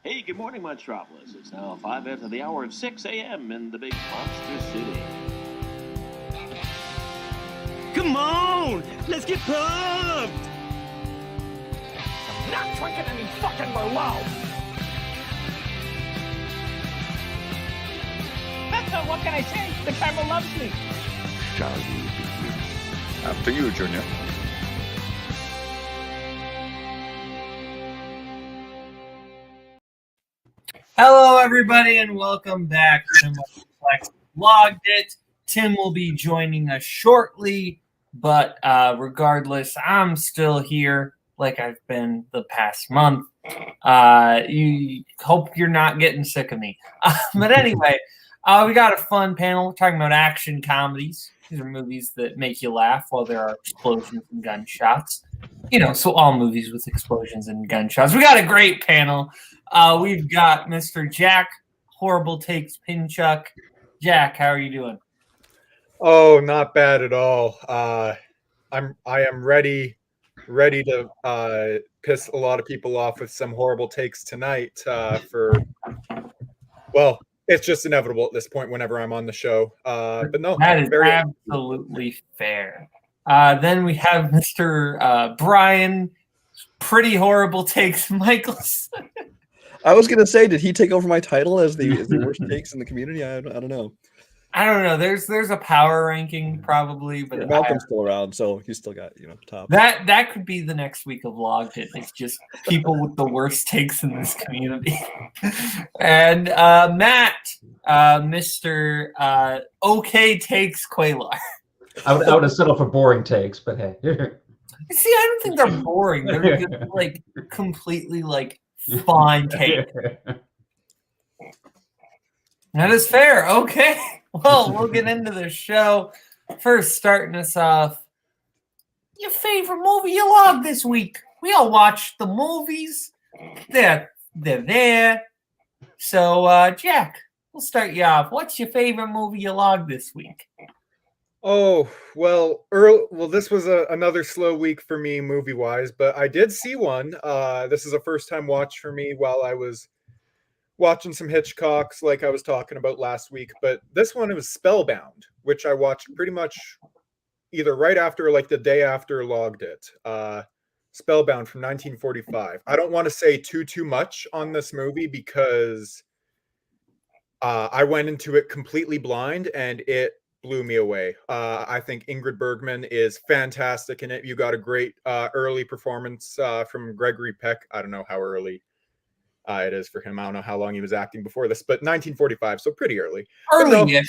Hey, good morning, Metropolis. It's now 5 after the hour of 6 a.m. in the big monster city. Come on! Let's get pumped! I'm not drinking any fucking Merlot! What can I say? The camera loves me! Shall we begin? After you, Junior. Hello, everybody, and welcome back to Multiplex. Logged it. Tim will be joining us shortly, but regardless, I'm still here like I've been the past month. You hope you're not getting sick of me. But anyway, we got a fun panel talking about action comedies. These are movies that make you laugh while there are explosions and gunshots. You know, so all movies with explosions and gunshots. We got a great panel. We've got Mr. Jack Horrible Takes Pinchuck. Jack, how are you doing? Oh, not bad at all. I am ready to piss a lot of people off with some horrible takes tonight. Well, it's just inevitable at this point whenever I'm on the show. But no, that is absolutely fair. Then we have Mr. Brian Pretty Horrible Takes Michaels. I was gonna say, did he take over my title as the worst takes in the community? I don't know. I don't know. There's a power ranking probably, but Malcolm's still around, so he's still got top. That could be the next week of Logged It. It's just people with the worst takes in this community. And Matt, Mr. OK Takes Quaylar. I would have settled for boring takes, but hey. See, I don't think they're boring. They're just, like completely like fine take. That is fair. Okay. Well, we'll get into the show. First, starting us off, your favorite movie you logged this week. We all watched the movies. They're there. So, Jack, we'll start you off. What's your favorite movie you logged this week? Oh, well, this was another slow week for me movie-wise, but I did see one. This is a first-time watch for me while I was watching some Hitchcocks like I was talking about last week. But this one, it was Spellbound, which I watched pretty much either right after or like the day after Logged It. Spellbound from 1945. I don't want to say too much on this movie because I went into it completely blind and it blew me away. I think Ingrid Bergman is fantastic in it. You got a great early performance from Gregory Peck. I don't know how early it is for him. I don't know how long he was acting before this, but 1945, so pretty early. Early-ish.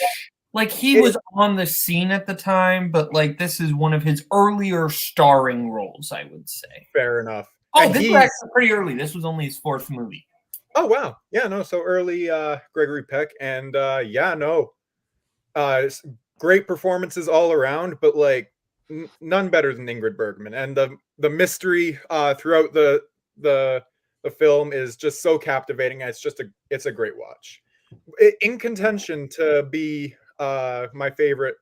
Like he was on the scene at the time, but like this is one of his earlier starring roles, I would say. Fair enough. Oh, this was actually pretty early. This was only his fourth movie. Oh wow, yeah, no, so early Gregory Peck, and great performances all around, but like none better than Ingrid Bergman, and the mystery throughout the film is just so captivating. It's a great watch. In contention to be my favorite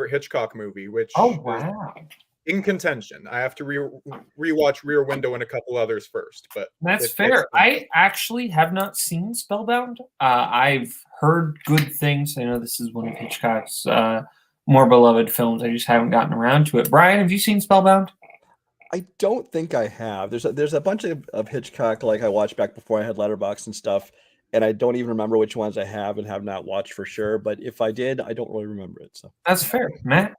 Hitchcock movie, which is in contention. I have to rewatch Rear Window and a couple others first, but that's fair. I actually have not seen Spellbound. I've heard good things. I know this is one of Hitchcock's more beloved films. I just haven't gotten around to it. Brian, have you seen Spellbound? I don't think I have. There's a bunch of Hitchcock like I watched back before I had Letterboxd and stuff, and I don't even remember which ones I have and have not watched for sure. But if I did, I don't really remember it. So that's fair, Matt.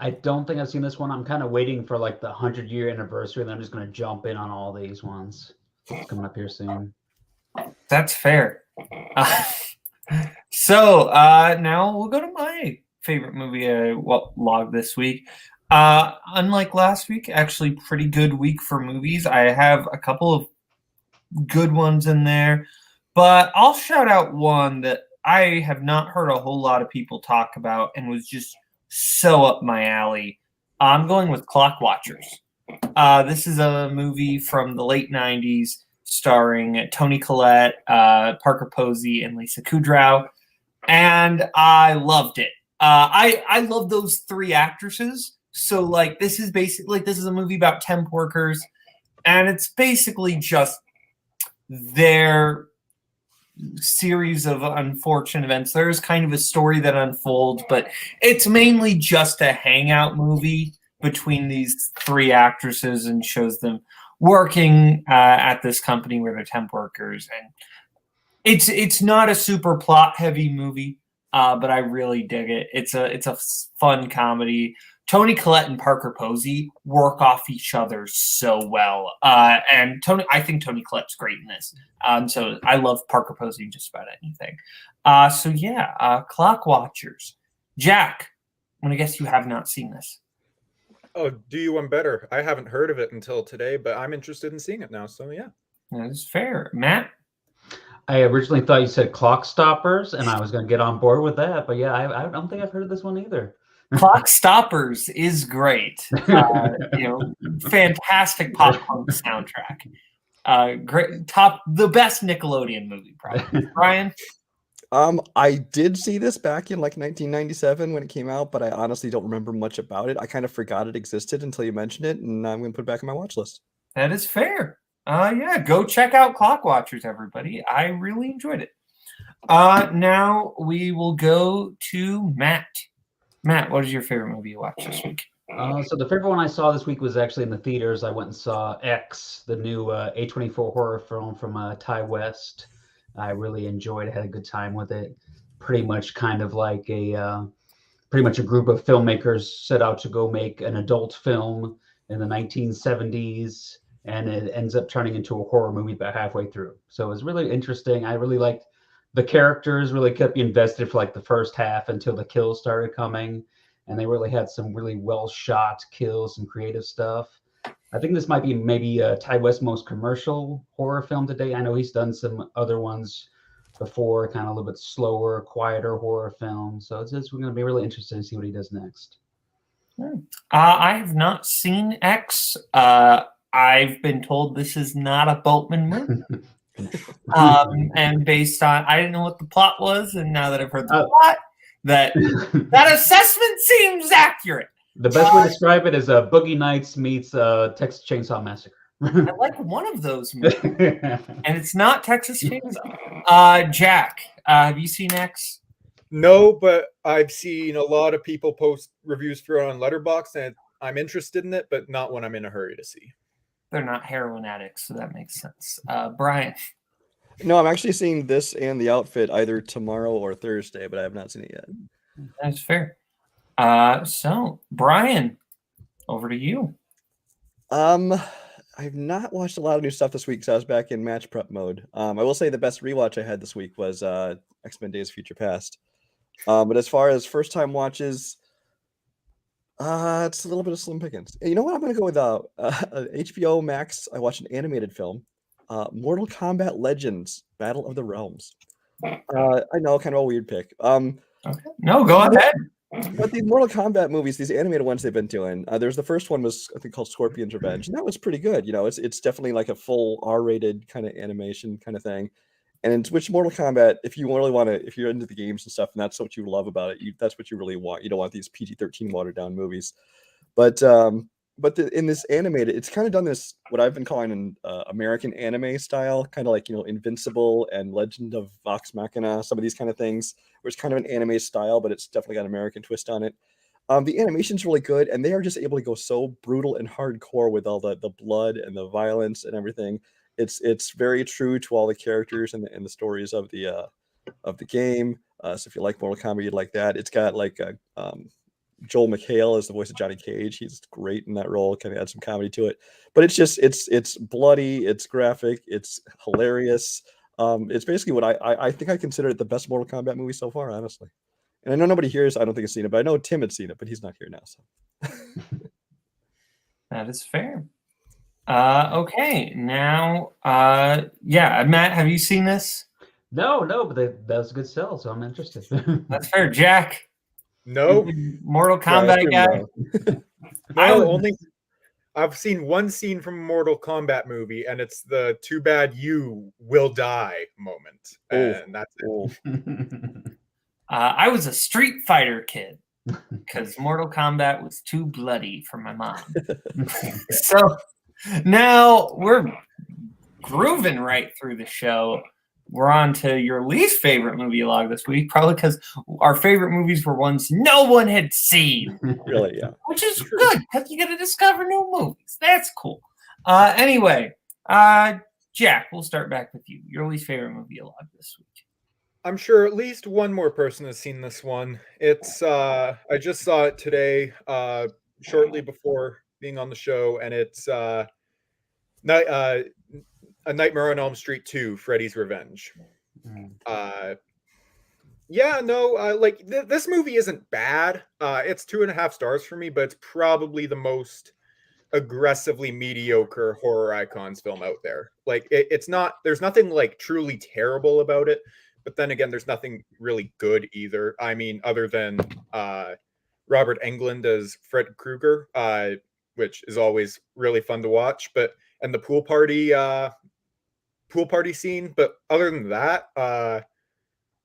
I don't think I've seen this one. I'm kind of waiting for like the 100-year anniversary, and I'm just going to jump in on all these ones. It's coming up here soon. That's fair. So now we'll go to my favorite movie I logged this week. Unlike last week, actually pretty good week for movies. I have a couple of good ones in there, but I'll shout out one that I have not heard a whole lot of people talk about and was just so up my alley. I'm going with Clock Watchers. This is a movie from the late 90s starring Toni Collette, Parker Posey, and Lisa Kudrow, and I loved it. I love those three actresses. So like this is a movie about temp workers, and it's basically just their series of unfortunate events. There's kind of a story that unfolds, but it's mainly just a hangout movie between these three actresses and shows them working at this company where they're temp workers. And it's not a super plot heavy movie, but I really dig it. It's a fun comedy. Toni Collette and Parker Posey work off each other so well. And I think Toni Collette's great in this. So I love Parker Posey in just about anything. Clock Watchers. Jack, I'm going to guess you have not seen this. Oh, do you one better? I haven't heard of it until today, but I'm interested in seeing it now. So yeah. That is fair. Matt? I originally thought you said Clock Stoppers, and I was going to get on board with that. But yeah, I don't think I've heard of this one either. Clock Stoppers is great. Fantastic pop punk soundtrack. Great, the best Nickelodeon movie, probably. Brian? I did see this back in like 1997 when it came out, but I honestly don't remember much about it. I kind of forgot it existed until you mentioned it, and I'm going to put it back on my watch list. That is fair. Go check out Clock Watchers, everybody. I really enjoyed it. Now we will go to Matt. Matt, what is your favorite movie you watched this week? So the favorite one I saw this week was actually in the theaters. I went and saw X, the new A24 horror film from Ty West. I really enjoyed it, had a good time with it. Pretty much kind of like a group of filmmakers set out to go make an adult film in the 1970s, and it ends up turning into a horror movie about halfway through. So it was really interesting. I really liked the characters, really kept you invested for like the first half until the kills started coming. And they really had some really well shot kills, some creative stuff. I think this might be maybe Ty West's most commercial horror film today. I know he's done some other ones before, kind of a little bit slower, quieter horror films. So it's going to be really interesting to see what he does next. I have not seen X. I've been told this is not a Boatman movie. And based on, I didn't know what the plot was, and now that I've heard the plot, that assessment seems accurate. The best way to describe it is Boogie Nights meets Texas Chainsaw Massacre. I like one of those movies, and it's not Texas Chainsaw. Jack, have you seen X? No, but I've seen a lot of people post reviews for it on Letterboxd, and I'm interested in it, but not when I'm in a hurry to see. They're not heroin addicts, so that makes sense. Brian? No, I'm actually seeing this and The Outfit either tomorrow or Thursday, but I have not seen it yet. That's fair. So, Brian, over to you. I've not watched a lot of new stuff this week because I was back in match prep mode. I will say the best rewatch I had this week was X-Men Days of Future Past. But as far as first-time watches, it's a little bit of slim pickings. You know what? I'm going to go with HBO Max. I watched an animated film, Mortal Kombat Legends: Battle of the Realms. I know, kind of a weird pick. Okay. No, go ahead. But these Mortal Kombat movies, these animated ones they've been doing, there's the first one was I think called Scorpion's Revenge, and that was pretty good. You know, it's definitely like a full R-rated kind of animation kind of thing. And which Mortal Kombat, if you really want to, if you're into the games and stuff, and that's what you love about it, that's what you really want. You don't want these PG-13 watered down movies. But in this animated, it's kind of done this what I've been calling an American anime style, kind of like, you know, Invincible and Legend of Vox Machina, some of these kind of things, where it's kind of an anime style, but it's definitely got an American twist on it. The animation's really good, and they are just able to go so brutal and hardcore with all the blood and the violence and everything. It's very true to all the characters and the stories of the game. So if you like Mortal Kombat, you'd like that. It's got like Joel McHale as the voice of Johnny Cage. He's great in that role. Kind of add some comedy to it. But it's just it's bloody, it's graphic, it's hilarious. It's basically what I think I consider it the best Mortal Kombat movie so far, honestly. And I know nobody here I don't think has seen it, but I know Tim had seen it, but he's not here now. So that is fair. Okay, now, Matt, have you seen this? No, but that was a good sell, so I'm interested. That's fair. Jack? No. Mortal Kombat guy? I've seen one scene from a Mortal Kombat movie, and it's the "too bad you will die" moment, and that's it. I was a Street Fighter kid because Mortal Kombat was too bloody for my mom. So now we're grooving right through the show. We're on to your least favorite movie log this week, probably because our favorite movies were ones no one had seen. Really, yeah. Which is good, because you get to discover new movies. That's cool. Anyway, Jack, we'll start back with you. Your least favorite movie log this week. I'm sure at least one more person has seen this one. It's I just saw it today, shortly before being on the show, and it's A Nightmare on Elm Street 2: Freddy's Revenge. This movie isn't bad. It's 2.5 stars for me, but it's probably the most aggressively mediocre horror icons film out there. Like it's not. There's nothing like truly terrible about it. But then again, there's nothing really good either. I mean, other than Robert Englund as Fred Krueger, which is always really fun to watch. And the pool party scene. But other than that,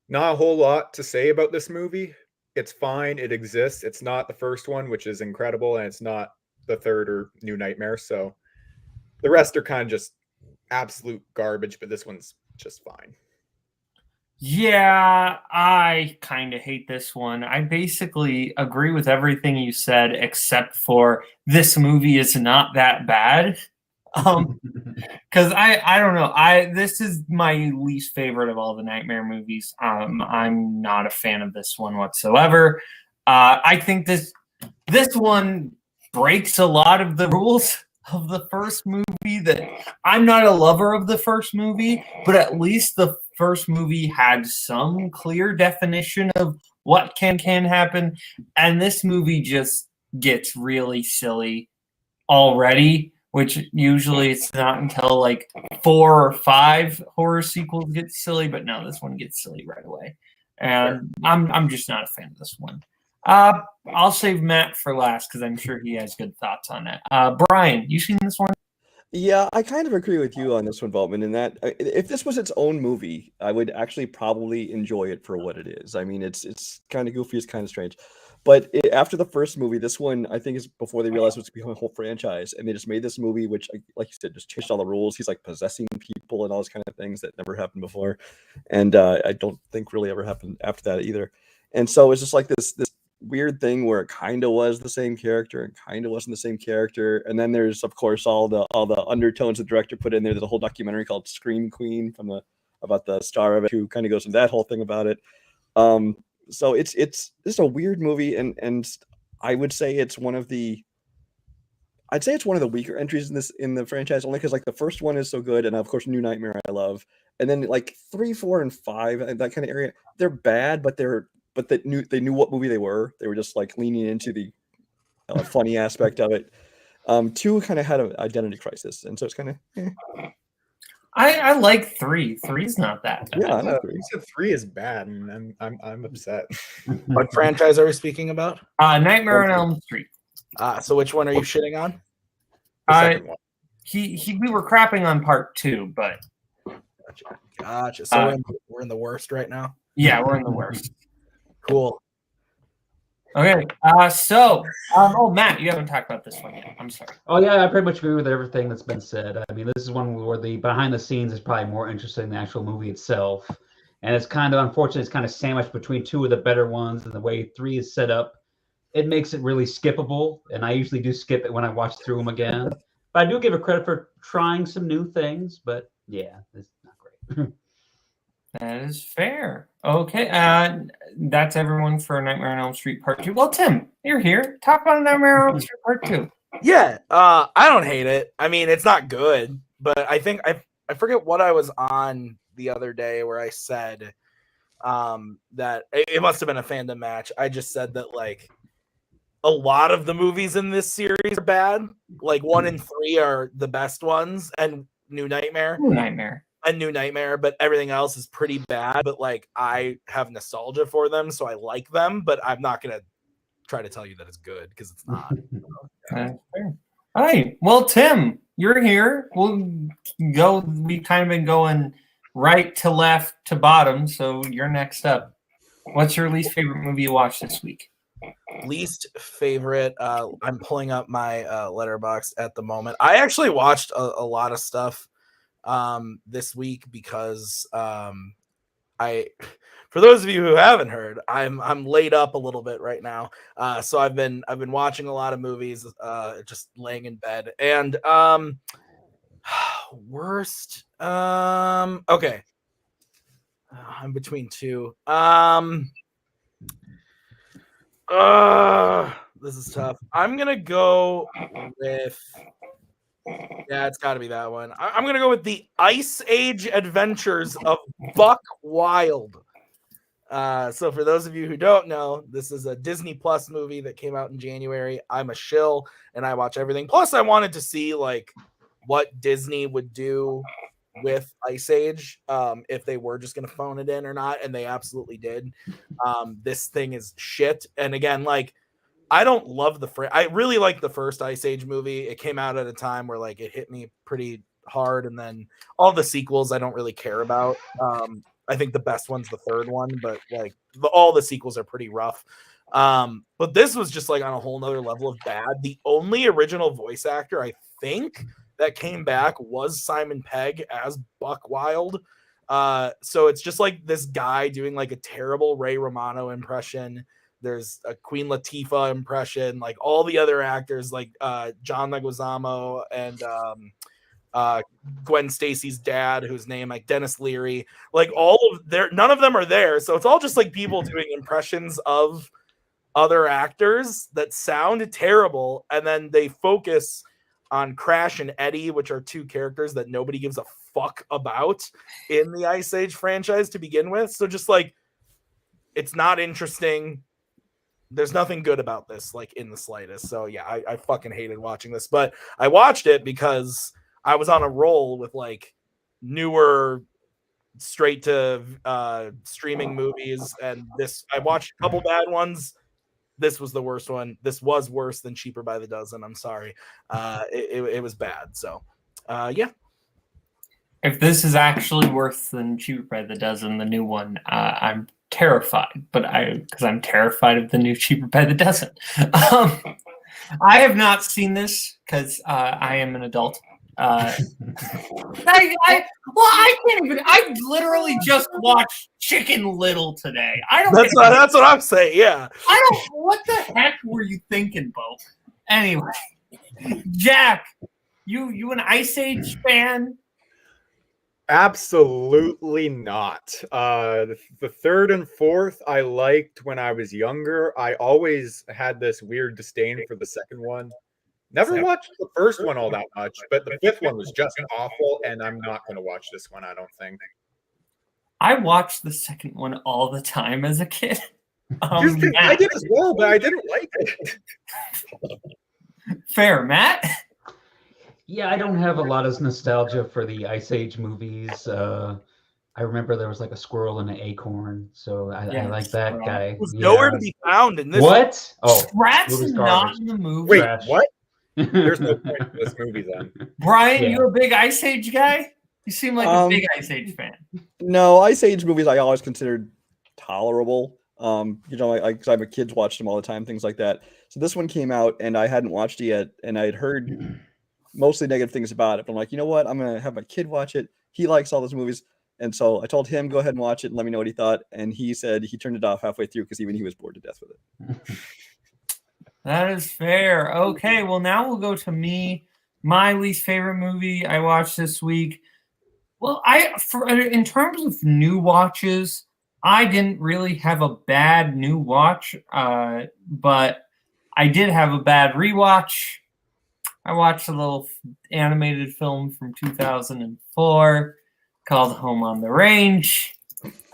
not a whole lot to say about this movie. It's fine. It exists. It's not the first one, which is incredible, and it's not the third or New Nightmare. So the rest are kind of just absolute garbage. But this one's just fine. Yeah, I kind of hate this one. I basically agree with everything you said, except for this movie is not that bad. Because I don't know. This is my least favorite of all the Nightmare movies. I'm not a fan of this one whatsoever. I think this one breaks a lot of the rules of the first movie. That I'm not a lover of the first movie, but at least the first movie had some clear definition of what can happen, and this movie just gets really silly already, which usually it's not until like 4 or 5 horror sequels get silly, but no, this one gets silly right away, and I'm just not a fan of this one. I'll save Matt for last because I'm sure he has good thoughts on it. Brian, you seen this one? Yeah, I kind of agree with you on this one, Boatman, in that if this was its own movie, I would actually probably enjoy it for what it is. I mean, it's kind of goofy, it's kind of strange. But after the first movie, this one, I think, is before they realized it was becoming a whole franchise. And they just made this movie, which, like you said, just changed all the rules. He's like possessing people and all those kind of things that never happened before. And I don't think really ever happened after that either. And so it's just like this weird thing where it kind of was the same character and kind of wasn't the same character. And then there's, of course, all the undertones the director put in there. There's a whole documentary called Scream Queen about the star of it, who kind of goes into that whole thing about it. So it's a weird movie, and I would say it's one of the weaker entries in the franchise, only because like the first one is so good, and of course New Nightmare I love, and then like 3, 4, and 5, and that kind of area, they're bad, but they knew what movie they were. They were just like leaning into the funny aspect of it. 2 kind of had an identity crisis, and so it's kind of. I like 3. 3's not that bad. Yeah, I like 3. You said 3 is bad, and I'm upset. What franchise are we speaking about? Nightmare on Elm Street. So which one are you shitting on? The second one. We were crapping on part 2, but Gotcha. So we're in the worst right now. Yeah, we're in the worst. Cool. Okay. Matt, you haven't talked about this one yet. I'm sorry. Oh yeah, I pretty much agree with everything that's been said. I mean, this is one where the behind the scenes is probably more interesting than the actual movie itself, and it's kind of unfortunate. It's kind of sandwiched between 2 of the better ones, and the way 3 is set up, it makes it really skippable. And I usually do skip it when I watch through them again. But I do give it credit for trying some new things. But yeah, it's not great. That is fair. Okay, that's everyone for Nightmare on Elm Street Part 2. Well, Tim, you're here. Talk about Nightmare on Elm Street Part 2. Yeah, I don't hate it. I mean, it's not good, but I think I forget what I was on the other day where I said that it must have been a fandom match. I just said that like a lot of the movies in this series are bad. Like 1 and 3 are the best ones, and New Nightmare. New Nightmare, but everything else is pretty bad. But like I have nostalgia for them, so I like them. But I'm not gonna try to tell you that it's good because it's not. All right. Well, Tim, you're here. We'll go. We've kind of been going right to left to bottom, so you're next up. What's your least favorite movie you watched this week? Least favorite. I'm pulling up my Letterboxd at the moment. I actually watched a lot of stuff this week because for those of you who haven't heard, I'm laid up a little bit right now. So I've been watching a lot of movies, just laying in bed. And worst, okay. I'm between two. This is tough. I'm gonna go with. Yeah, it's got to be that one. I'm gonna go with the Ice Age Adventures of Buck Wild. So for those of you who don't know, this is a Disney Plus movie that came out in January. I'm a shill and I watch everything. Plus, I wanted to see like what Disney would do with Ice Age, if they were just gonna phone it in or not, and they absolutely did. This thing is shit. And again, like, I don't love I really like the first Ice Age movie. It came out at a time where like it hit me pretty hard, and then all the sequels I don't really care about. I think the best one's the third one, but like all the sequels are pretty rough. But this was just like on a whole nother level of bad. The only original voice actor I think that came back was Simon Pegg as Buck Wild. So it's just like this guy doing like a terrible Ray Romano impression. There's a Queen Latifah impression, like all the other actors, like John Leguizamo and Gwen Stacy's dad, whose name like Dennis Leary, like none of them are there. So it's all just like people doing impressions of other actors that sound terrible, and then they focus on Crash and Eddie, which are two characters that nobody gives a fuck about in the Ice Age franchise to begin with. So just like, it's not interesting. There's nothing good about this, like in the slightest. So yeah, I fucking hated watching this, but I watched it because I was on a roll with like newer straight to streaming movies. And I watched a couple bad ones. This was the worst one. This was worse than Cheaper by the Dozen. I'm sorry. It was bad. So yeah. If this is actually worse than Cheaper by the Dozen, the new one, I'm terrified, because I'm terrified of the new Cheaper by the Dozen. I have not seen this because I am an adult. I can't even. I literally just watched Chicken Little today. That's what I'm saying. Yeah. What the heck were you thinking, Bo? Anyway, Jack, you an Ice Age fan? Absolutely not. The third and fourth I liked when I was younger. I always had this weird disdain for the second one. Never watched the first one all that much, but the fifth one was just awful, and I'm not going to watch this one, I don't think. I watched the second one all the time as a kid. I did as well, but I didn't like it. Fair, Matt? Yeah, I don't have a lot of nostalgia for the Ice Age movies. I remember there was like a squirrel and an acorn, so I like that guy. It was nowhere to be found in this. What? Oh, Rat's not in the movie. Wait, Trash. what? There's no point in this movie then. Brian, you a big Ice Age guy? You seem like a big Ice Age fan. No, Ice Age movies I always considered tolerable. Because I'm a kids watched them all the time, things like that. So this one came out and I hadn't watched it yet, and I had heard mostly negative things about it. But I'm like, you know what? I'm gonna have my kid watch it. He likes all those movies, and so I told him go ahead and watch it and let me know what he thought. And he said he turned it off halfway through because even he was bored to death with it. That is fair. Okay, well now we'll go to me. My least favorite movie I watched this week. Well, in terms of new watches, I didn't really have a bad new watch, but I did have a bad rewatch. I watched a little animated film from 2004 called Home on the Range.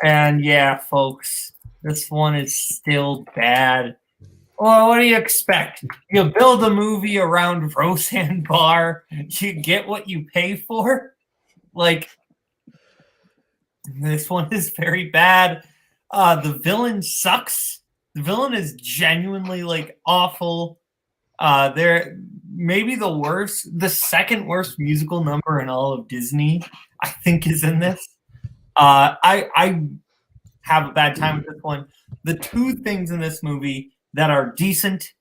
And yeah, folks, this one is still bad. Well, what do you expect? You build a movie around Roseanne Barr, you get what you pay for? Like, this one is very bad. The villain sucks. The villain is genuinely like awful. They're maybe the second worst musical number in all of Disney, I think, is in this. I have a bad time with this one. The two things in this movie that are decent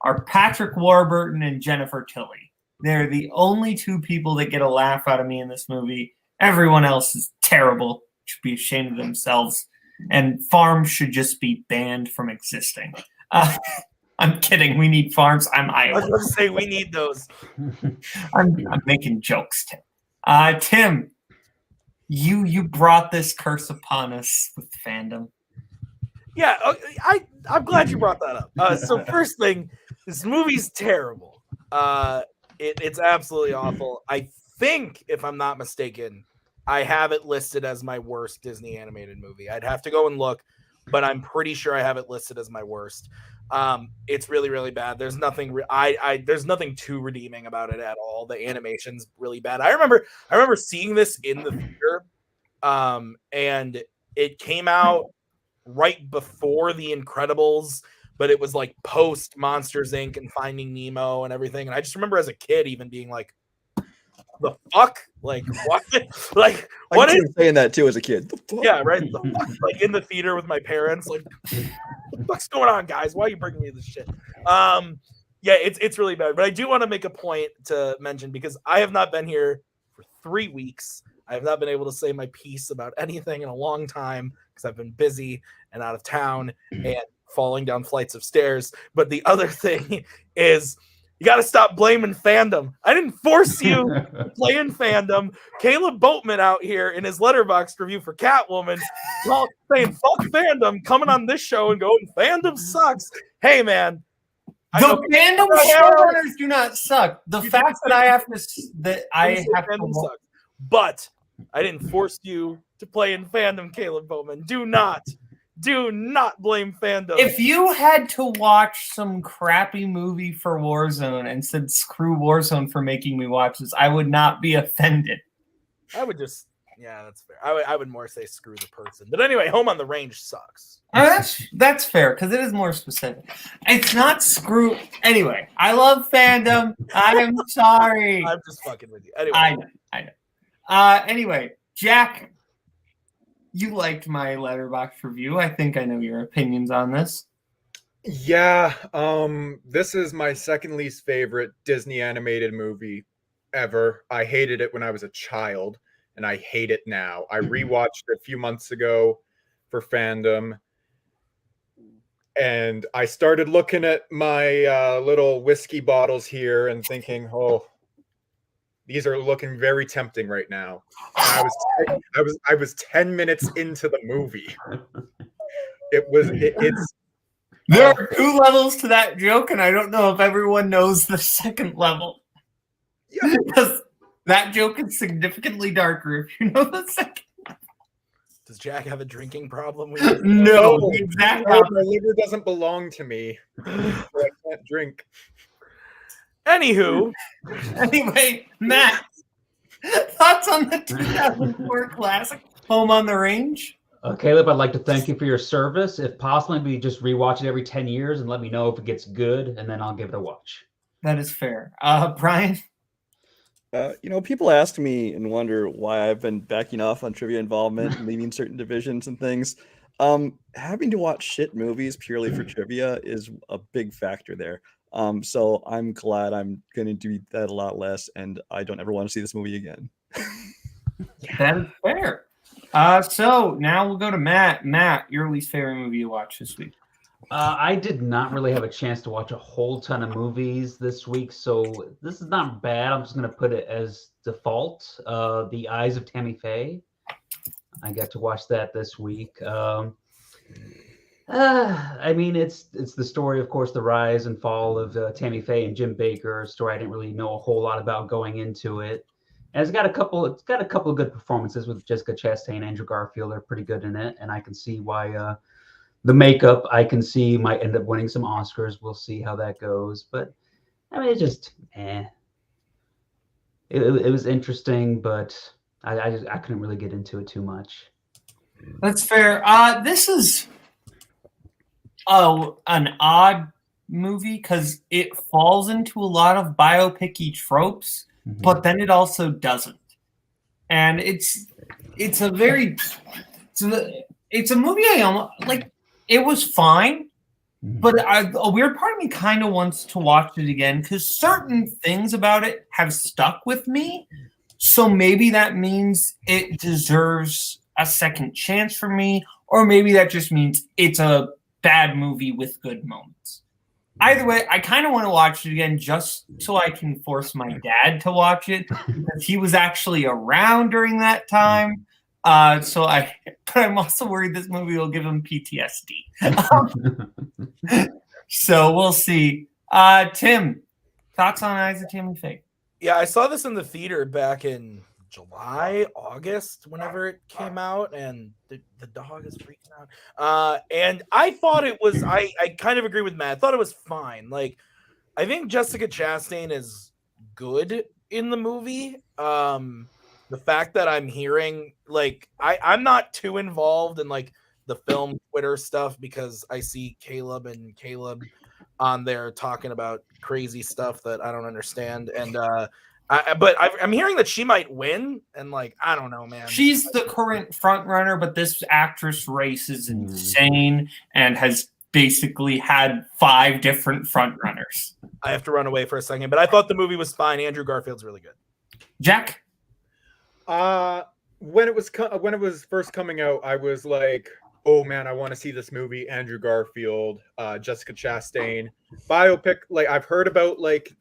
are Patrick Warburton and Jennifer Tilly. They're the only two people that get a laugh out of me in this movie. Everyone else is terrible. Should be ashamed of themselves. And farms should just be banned from existing. I'm kidding. We need farms. I'm Iowa. I was going to say we need those. I'm making jokes, Tim. Tim, you brought this curse upon us with FANDOM. Yeah, I'm glad you brought that up. So first thing, this movie's terrible. It's absolutely awful. I think, if I'm not mistaken, I have it listed as my worst Disney animated movie. I'd have to go and look, but I'm pretty sure I have it listed as my worst. It's really, really bad. There's nothing. There's nothing too redeeming about it at all. The animation's really bad. I remember seeing this in the theater, and it came out right before The Incredibles, but it was like post Monsters Inc. and Finding Nemo and everything. And I just remember as a kid even being like, the fuck? Like what? Like what is saying that too as a kid? The fuck? Yeah, right. The fuck? Like in the theater with my parents, like what the fuck's going on, guys? Why are you bringing me this shit? Yeah, it's really bad. But I do want to make a point to mention, because I have not been here for 3 weeks. I have not been able to say my piece about anything in a long time because I've been busy and out of town and falling down flights of stairs. But the other thing is, you got to stop blaming FANDOM. I didn't force you to play in FANDOM. Kaleb Boatman out here in his Letterboxd review for Catwoman, saying fuck FANDOM, coming on this show and going, FANDOM sucks. Hey, man. The FANDOM showrunners do not suck. The fact that I have to sucks. But I didn't force you to play in FANDOM, Kaleb Boatman. Do not blame FANDOM. If you had to watch some crappy movie for Warzone and said screw Warzone for making me watch this, I would not be offended. I would just, yeah, that's fair. I would more say screw the person. But anyway, Home on the Range sucks. That's fair, because it is more specific. It's not screw. Anyway, I love FANDOM. I'm sorry. I'm just fucking with you. Anyway. I know. Anyway, Jack, you liked my Letterboxd review. I think I know your opinions on this. Yeah, this is my second least favorite Disney animated movie ever. I hated it when I was a child, and I hate it now. I rewatched it a few months ago for FANDOM, and I started looking at my little whiskey bottles here and thinking, oh, these are looking very tempting right now. And I was 10 minutes into the movie. It's there are 2 levels to that joke, and I don't know if everyone knows the second level. Yeah, because that joke is significantly darker if you know the second. Does Jack have a drinking problem? No, exactly. My liver doesn't belong to me. So I can't drink. Anyway, Matt, thoughts on the 2004 classic Home on the Range? Kaleb, I'd like to thank you for your service. If possible, maybe just rewatch it every 10 years and let me know if it gets good, and then I'll give it a watch. That is fair. Brian? People ask me and wonder why I've been backing off on trivia involvement and leaving certain divisions and things. Having to watch shit movies purely for trivia is a big factor there. So I'm glad I'm going to do that a lot less, and I don't ever want to see this movie again. That is fair. So now we'll go to Matt. Matt, your least favorite movie you watched this week? I did not really have a chance to watch a whole ton of movies this week, so this is not bad. I'm just going to put it as default. The Eyes of Tammy Faye. I got to watch that this week. I mean, it's the story, of course, the rise and fall of Tammy Faye and Jim Baker. A story I didn't really know a whole lot about going into it. And it's got a couple of good performances with Jessica Chastain and Andrew Garfield. They're pretty good in it, and I can see why the makeup I can see might end up winning some Oscars. We'll see how that goes. But I mean, it's just It was interesting, but I couldn't really get into it too much. That's fair. This is an odd movie because it falls into a lot of biopic-y tropes, but then it also doesn't. And it's a movie I almost like. It was fine, but a weird part of me kind of wants to watch it again because certain things about it have stuck with me. So maybe that means it deserves a second chance for me, or maybe that just means it's a bad movie with good moments. Either way, I kind of want to watch it again just so I can force my dad to watch it because he was actually around during that time. But I'm also worried this movie will give him PTSD. So we'll see. Tim, thoughts on Eyes of Tammy Faye? Yeah, I saw this in the theater back in July, August, whenever it came out, and the dog is freaking out. And I thought it was, I kind of agree with Matt. I thought it was fine. Like, I think Jessica Chastain is good in the movie. The fact that I'm hearing, like, I'm not too involved in, like, the film Twitter stuff because I see Kaleb on there talking about crazy stuff that I don't understand. And, but I'm hearing that she might win, and like I don't know, man. She's the current front runner, but this actress race is insane and has basically had 5 different front runners. I have to run away for a second, but I thought the movie was fine. Andrew Garfield's really good. Jack, when it was first coming out, I was like, oh man, I want to see this movie. Andrew Garfield, Jessica Chastain, biopic. Like I've heard about like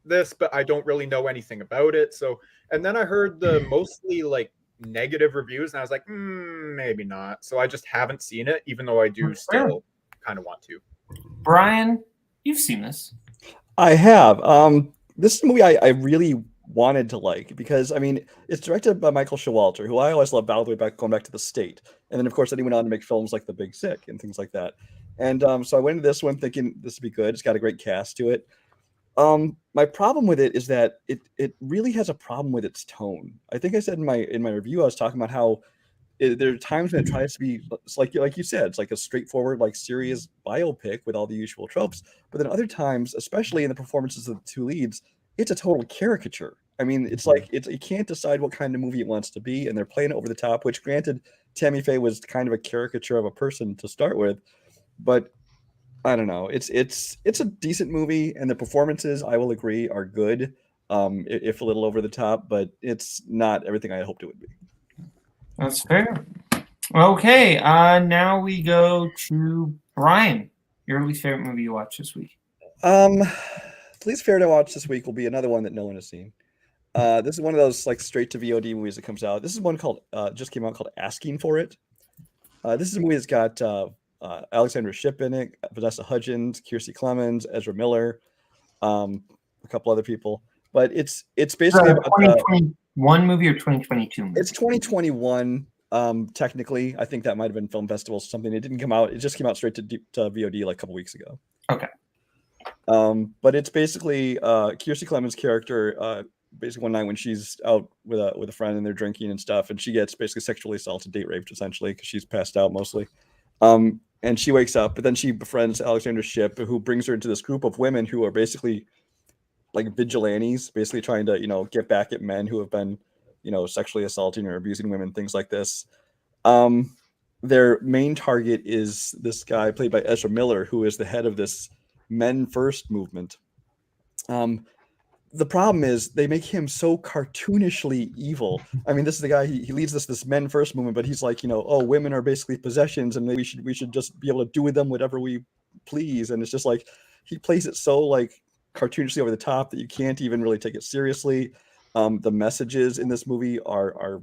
this, but I don't really know anything about it. So, and then I heard the mostly like negative reviews, and I was like, maybe not. So I just haven't seen it, even though I do still kind of want to. Brian, you've seen this. I have. This is a movie I really wanted to like because I mean it's directed by Michael Showalter, who I always loved all the way back going back to The State, and then of course then he went on to make films like The Big Sick and things like that. And so I went into this one thinking this would be good. It's got a great cast to it. My problem with it is that it really has a problem with its tone. I think I said in my review I was talking about how there are times when it tries to be like you said, it's like a straightforward, like serious biopic with all the usual tropes. But then other times, especially in the performances of the 2 leads, it's a total caricature. I mean, it's like it can't decide what kind of movie it wants to be, and they're playing it over the top. Which, granted, Tammy Faye was kind of a caricature of a person to start with, but I don't know. It's a decent movie, and the performances, I will agree, are good, if a little over the top, but it's not everything I hoped it would be. That's fair. Okay, now we go to Brian. Your least favorite movie you watched this week? The least favorite I watched this week will be another one that no one has seen. This is one of those like straight to VOD movies that comes out. This is one called just came out called Asking for It. This is a movie that's got Alexandra Shipp in it, Vanessa Hudgens, Kiersey Clemons, Ezra Miller, a couple other people. But it's basically about 2021 movie or 2022 movie? It's 2021. Technically, I think that might have been film festivals or something. It didn't come out. It just came out straight to VOD like a couple weeks ago. Okay. But it's basically Kiersey Clemons' character. Basically, one night when she's out with a friend and they're drinking and stuff, and she gets basically sexually assaulted, date raped essentially because she's passed out mostly. And she wakes up, but then she befriends Alexandra Shipp, who brings her into this group of women who are basically like vigilantes, basically trying to get back at men who have been sexually assaulting or abusing women, things like this. Their main target is this guy played by Ezra Miller, who is the head of this Men First movement. The problem is they make him so cartoonishly evil. I mean, this is the guy, he leads this Men First movement, but he's like, oh, women are basically possessions and we should just be able to do with them whatever we please. And it's just like, he plays it so like cartoonishly over the top that you can't even really take it seriously. The messages in this movie are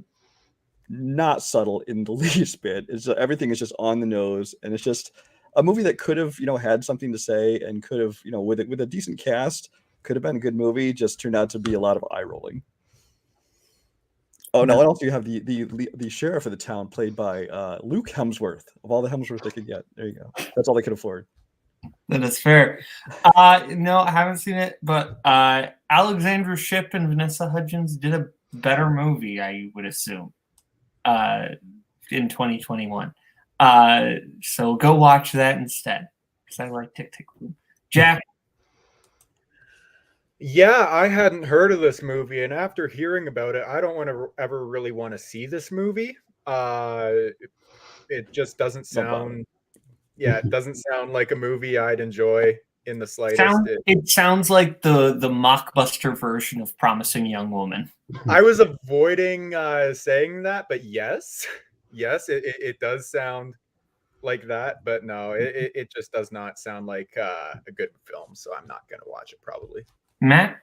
not subtle in the least bit. It's everything is just on the nose, and it's just a movie that could have had something to say and could have with a decent cast could have been a good movie. Just turned out to be a lot of eye rolling. Oh no! And also you have the sheriff of the town played by Luke Hemsworth. Of all the Hemsworth they could get, there you go. That's all they could afford. That is fair. No, I haven't seen it, but Alexandra Shipp and Vanessa Hudgens did a better movie, I would assume, in 2021. So go watch that instead, because I like Tick Tick Boom. Jack? Yeah, I hadn't heard of this movie, and after hearing about it, I don't ever really want to see this movie. It just doesn't sound yeah, it doesn't sound like a movie I'd enjoy in the slightest. It sounds like the mockbuster version of Promising Young Woman. I was avoiding saying that, but yes, it does sound like that, but no, it just does not sound like a good film, so I'm not going to watch it probably. Matt?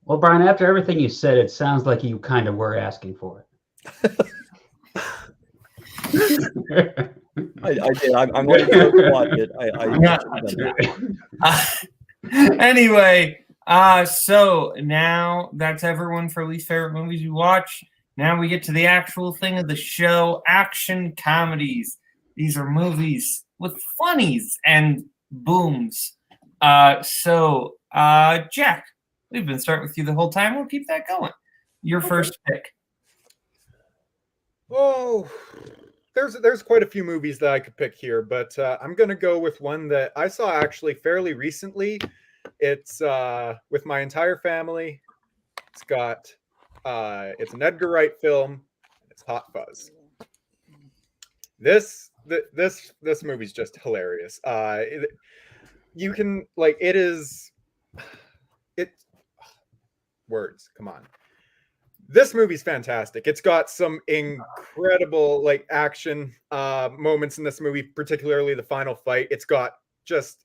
Well, Brian, after everything you said, it sounds like you kind of were asking for it. I did. I'm going to watch it. Anyway, so now that's everyone for least favorite movies you watch. Now we get to the actual thing of the show, action comedies. These are movies with funnies and booms. Jack, we've been starting with you the whole time. We'll keep that going. Your first pick. Oh, there's quite a few movies that I could pick here, but I'm going to go with one that I saw actually fairly recently. It's with my entire family. It's got it's an Edgar Wright film. It's Hot Fuzz. This movie's just hilarious. You can words. Come on. This movie's fantastic. It's got some incredible action moments in this movie, particularly the final fight. It's got just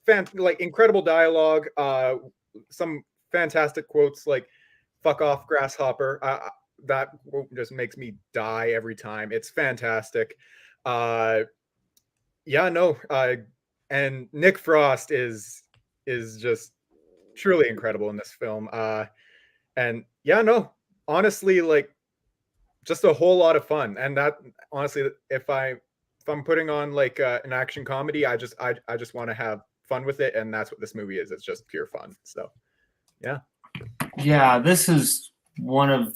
incredible dialogue, some fantastic quotes like "fuck off, grasshopper." That quote just makes me die every time. It's fantastic. And Nick Frost is just truly incredible in this film. Honestly, just a whole lot of fun. And that honestly, if I'm putting on an action comedy, I just want to have fun with it, and that's what this movie is. It's just pure fun. So yeah, this is one of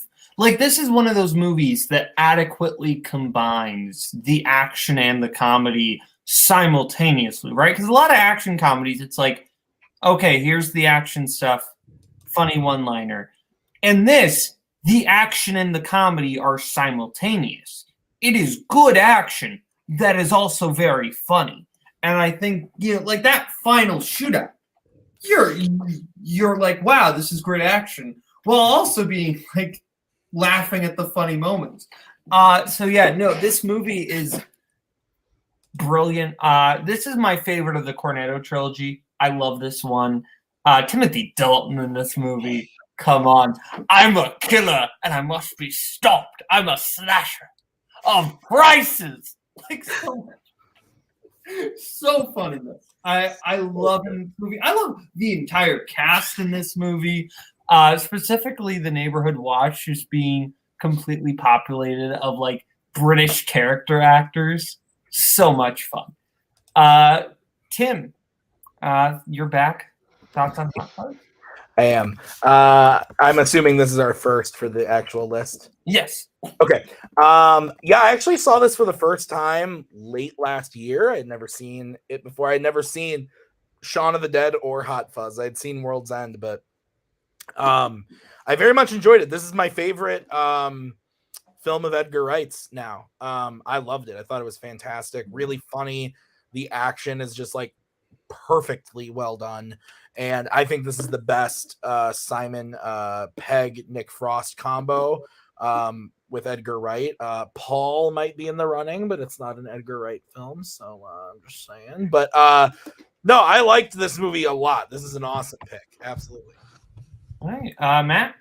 those movies that adequately combines the action and the comedy simultaneously, right? Because a lot of action comedies, it's like, okay, here's the action stuff, funny one-liner. And this, the action and the comedy are simultaneous. It is good action that is also very funny. And I think, that final shootout, you're like, wow, this is great action, while also being laughing at the funny moments. This movie is brilliant. This is my favorite of the Cornetto trilogy. I love this one. Timothy Dalton in this movie. Come on. I'm a killer and I must be stopped. I'm a slasher of prices. So much. So fun in this. I love this movie. I love the entire cast in this movie. Specifically the Neighborhood Watch just being completely populated of British character actors. So much fun. Tim, you're back. Thoughts on Hot Fuzz? I am. I'm assuming this is our first for the actual list. Yes. Okay. I actually saw this for the first time late last year. I'd never seen it before. I'd never seen Shaun of the Dead or Hot Fuzz. I'd seen World's End, but I very much enjoyed it. This is my favorite film of Edgar Wright's now. I loved it. I thought it was fantastic. Really funny. The action is just perfectly well done. And I think this is the best Simon Pegg Nick Frost combo with Edgar Wright. Paul might be in the running, but it's not an Edgar Wright film, so I'm just saying. But no, I liked this movie a lot. This is an awesome pick. Absolutely. All right, Matt?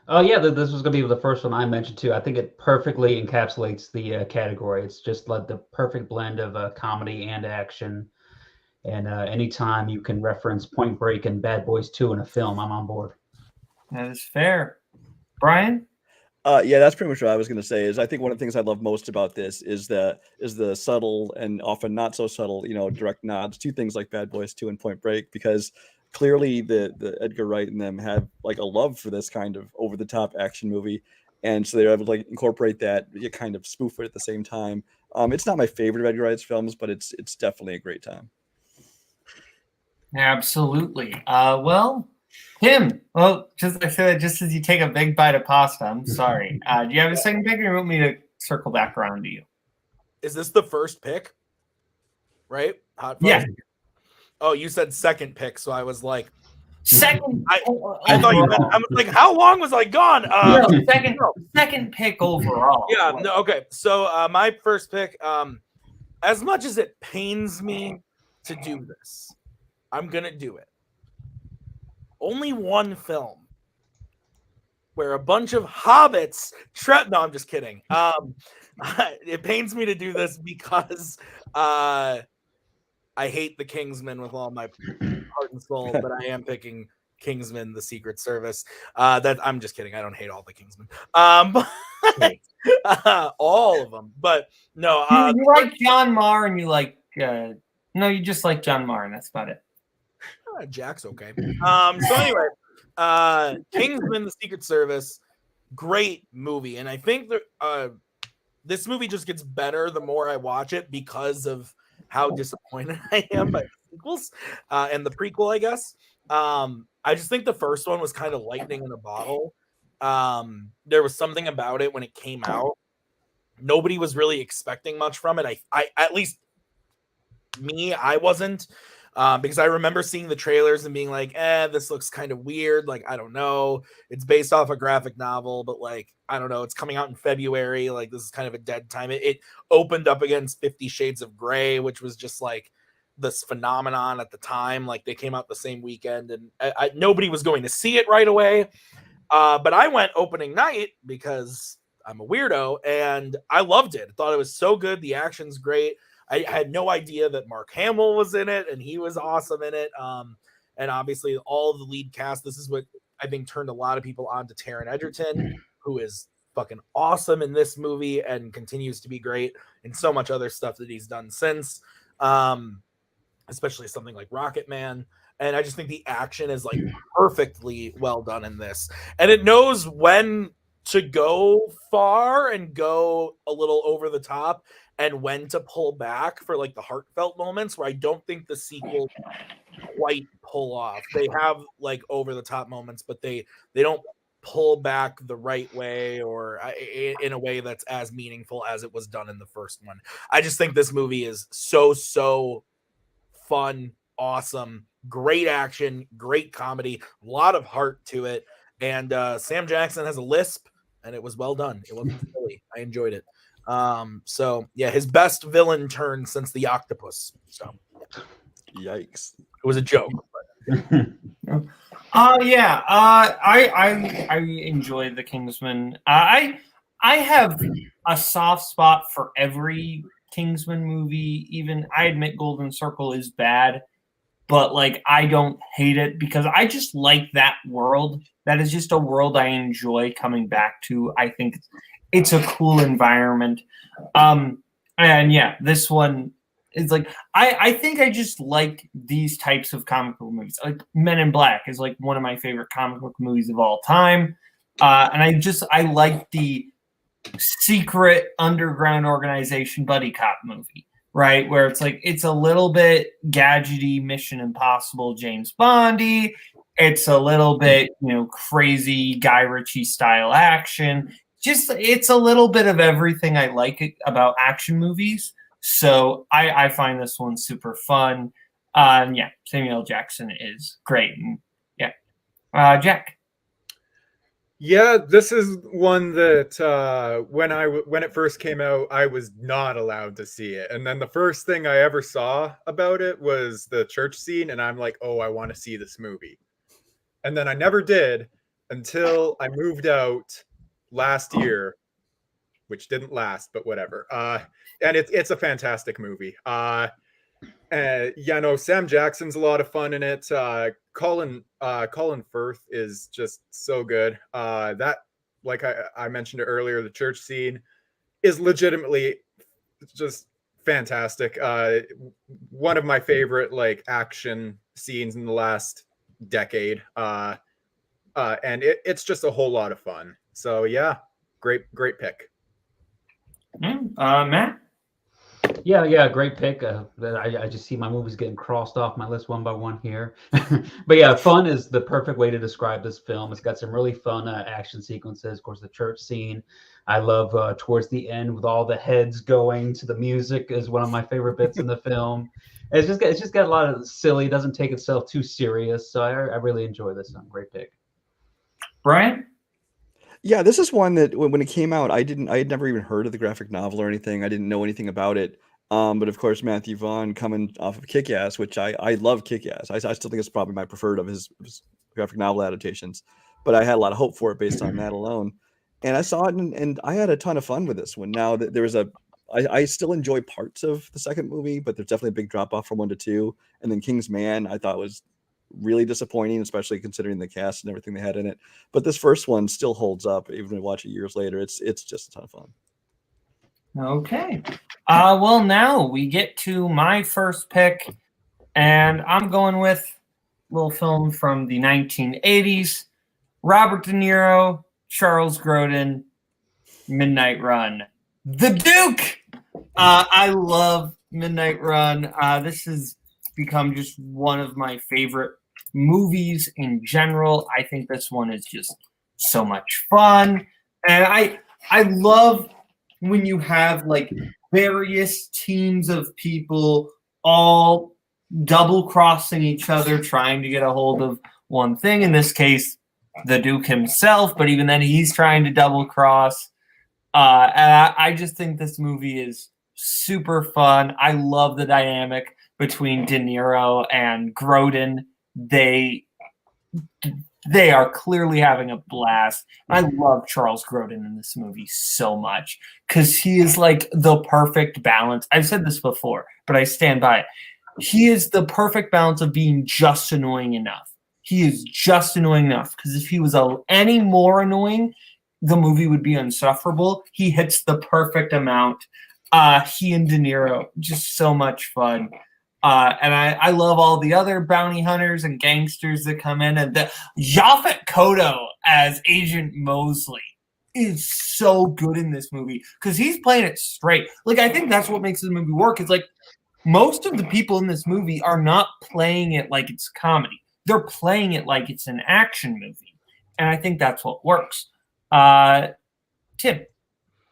This was going to be the first one I mentioned too. I think it perfectly encapsulates the category. It's just the perfect blend of comedy and action. And anytime you can reference Point Break and Bad Boys 2 in a film, I'm on board. That is fair. Brian? That's pretty much what I was going to say. Is I think one of the things I love most about this is the subtle and often not so subtle, direct nods to things like Bad Boys 2 and Point Break, because clearly the Edgar Wright and them have a love for this kind of over the top action movie, and so they're able to incorporate that, kind of spoof it at the same time. It's not my favorite of Edgar Wright's films, but it's definitely a great time. Absolutely. Tim, just as you take a big bite of pasta, I'm sorry. Do you have a second pick, or you want me to circle back around to you? Is this the first pick? right? Hot Fuzz. Yeah. Oh, you said second pick, so I was like, Second. I thought you meant, I was like, how long was I gone? No, second pick overall. Yeah. No. Okay. So my first pick. As much as it pains me to do this, I'm gonna do it. Only one film where a bunch of hobbits no, I'm just kidding. It pains me to do this because I hate the Kingsman with all my heart and soul, but I am picking Kingsman: The Secret Service. That I'm just kidding. I don't hate all the Kingsmen. All of them, but no. You like John Marr, and you like no, you just like John Marr, and that's about it. Jack's okay. So anyway, Kingsman: The Secret Service, great movie, and I think that this movie just gets better the more I watch it because of how disappointed I am by the sequels and the prequel, I guess. I just think the first one was kind of lightning in a bottle. There was something about it when it came out. Nobody was really expecting much from it. I at least me, I wasn't. Because I remember seeing the trailers and being like, this looks kind of weird. Like, I don't know. It's based off a graphic novel, but like, I don't know. It's coming out in February. Like, this is kind of a dead time. It opened up against 50 Shades of Grey, which was just like this phenomenon at the time. Like, they came out the same weekend, and nobody was going to see it right away. But I went opening night because I'm a weirdo, and I loved it. I thought it was so good. The action's great. I had no idea that Mark Hamill was in it, and he was awesome in it. And obviously, all of the lead cast. This is what I think turned a lot of people on to Taron Egerton, who is fucking awesome in this movie and continues to be great in so much other stuff that he's done since, especially something like Rocket Man. And I just think the action is like perfectly well done in this, and it knows when to go far and go a little over the top, and when to pull back for like the heartfelt moments where I don't think the sequel quite pull off. They have like over the top moments, but they don't pull back the right way or in a way that's as meaningful as it was done in the first one. I just think this movie is so fun, awesome, great action, great comedy, a lot of heart to it. And Sam Jackson has a lisp, and it was well done. It wasn't silly. I enjoyed it. So yeah, his best villain turn since the octopus. So yikes. It was a joke. Yeah. I enjoyed the Kingsman. I have a soft spot for every Kingsman movie. Even I admit Golden Circle is bad, but like I don't hate it because I just like that world. That is just a world I enjoy coming back to. I think it's a cool environment. And yeah, this one is like I think I just like these types of comic book movies. Like Men in Black is like one of my favorite comic book movies of all time. And I like the secret underground organization buddy cop movie, right? Where it's like it's a little bit gadgety, Mission Impossible, James Bondy. It's a little bit, crazy Guy Ritchie style action. Just it's a little bit of everything I like about action movies. So I find this one super fun. Yeah, Samuel Jackson is great. And yeah, Jack. Yeah, this is one that when it first came out, I was not allowed to see it. And then the first thing I ever saw about it was the church scene, and I'm like, oh, I want to see this movie. And then I never did until I moved out last year, which didn't last, but whatever. And it's a fantastic movie. Sam Jackson's a lot of fun in it. Colin Firth is just so good. That, like I mentioned it earlier, the church scene is legitimately just fantastic. One of my favorite like action scenes in the last decade. And it's just a whole lot of fun. So yeah, great pick. Matt? Yeah, great pick. I just see my movies getting crossed off my list one by one here. But yeah, fun is the perfect way to describe this film. It's got some really fun action sequences. Of course, the church scene. I love towards the end with all the heads going to the music is one of my favorite bits in the film. It's just got a lot of silly. Doesn't take itself too serious. So I really enjoy this one. Great pick. Brian? Yeah, this is one that when it came out, I had never even heard of the graphic novel or anything. I didn't know anything about it. But of course, Matthew Vaughn coming off of Kick-Ass, which I love Kick-Ass. I still think it's probably my preferred of his graphic novel adaptations. But I had a lot of hope for it based on that alone. And I saw it and I had a ton of fun with this one. Now that I still enjoy parts of the second movie, but there's definitely a big drop off from 1 to 2. And then King's Man, I thought was really disappointing, especially considering the cast and everything they had in it. But this first one still holds up, even when we watch it years later. It's just a ton of fun. Okay. Well, now we get to my first pick, and I'm going with a little film from the 1980s. Robert De Niro, Charles Grodin, Midnight Run. The Duke! I love Midnight Run. This has become just one of my favorite movies in general. I think this one is just so much fun. And I love when you have like various teams of people all double crossing each other, trying to get a hold of one thing. In this case, the Duke himself, but even then he's trying to double cross. And I just think this movie is super fun. I love the dynamic between De Niro and Grodin. They are clearly having a blast. I love Charles Grodin in this movie so much because he is like the perfect balance. I've said this before, but I stand by it. He is the perfect balance of being just annoying enough. He is just annoying enough because if he was any more annoying, the movie would be insufferable. He hits the perfect amount. He and De Niro, just so much fun. And I love all the other bounty hunters and gangsters that come in. And the Yaphet Kotto as Agent Mosley is so good in this movie because he's playing it straight. Like, I think that's what makes the movie work. It's like most of the people in this movie are not playing it like it's comedy. They're playing it like it's an action movie. And I think that's what works. Tim,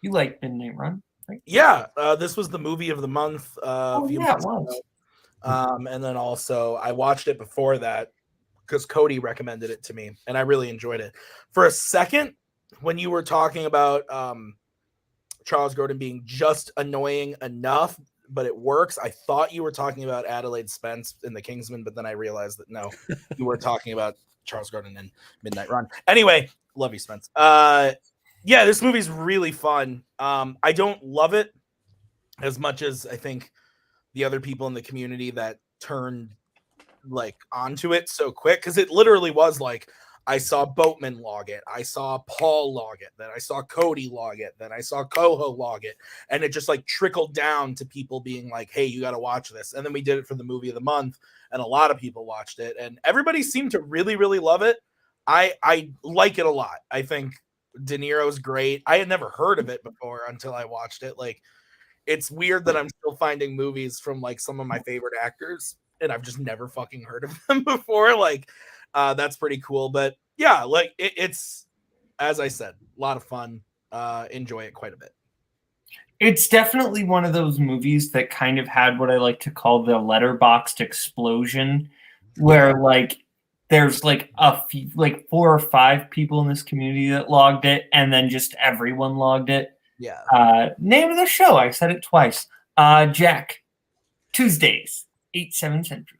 you like Midnight Run, right? Yeah, this was the movie of the month a few months it was. ago. And then also I watched it before that because Cody recommended it to me and I really enjoyed it. For a second, when you were talking about Charles Grodin being just annoying enough, but it works, I thought you were talking about Adelaide Spence in The Kingsman, but then I realized that no, you were talking about Charles Grodin in Midnight Run. Anyway, love you, Spence. Yeah, this movie's really fun. I don't love it as much as I think the other people in the community that turned like onto it so quick, because it literally was like I saw Boatman log it, I saw Paul log it, then I saw Cody log it, then I saw Koho log it, and it just like trickled down to people being like, hey, you got to watch this. And then we did it for the movie of the month, and a lot of people watched it, and everybody seemed to really, really love it. I like it a lot. I think De Niro's great. I had never heard of it before until I watched it. Like, it's weird that I'm still finding movies from like some of my favorite actors and I've just never fucking heard of them before. Like, that's pretty cool. But yeah, like it's, as I said, a lot of fun. Enjoy it quite a bit. It's definitely one of those movies that kind of had what I like to call the letterboxed explosion, where like there's like a few, like 4 or 5 people in this community that logged it, and then just everyone logged it. Yeah. Name of the show, I said it twice. Jack, Tuesdays, 8/7 Central.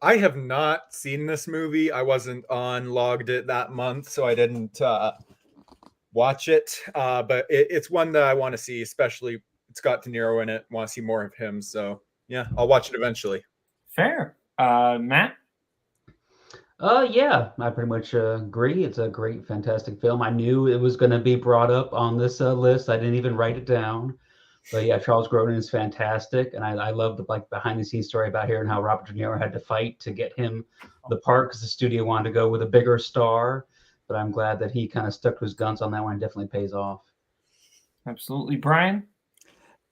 I have not seen this movie. I wasn't on Logged It that month, so I didn't watch it. But it's one that I want to see, especially it's got De Niro in it. Want to see more of him. So yeah, I'll watch it eventually. Fair. Matt? Yeah, I pretty much agree. It's a great, fantastic film. I knew it was going to be brought up on this list. I didn't even write it down. But yeah, Charles Grodin is fantastic, and I love the like behind the scenes story about here and how Robert De Niro had to fight to get him the part because the studio wanted to go with a bigger star. But I'm glad that he kind of stuck to his guns on that one. It definitely pays off. Absolutely, Brian.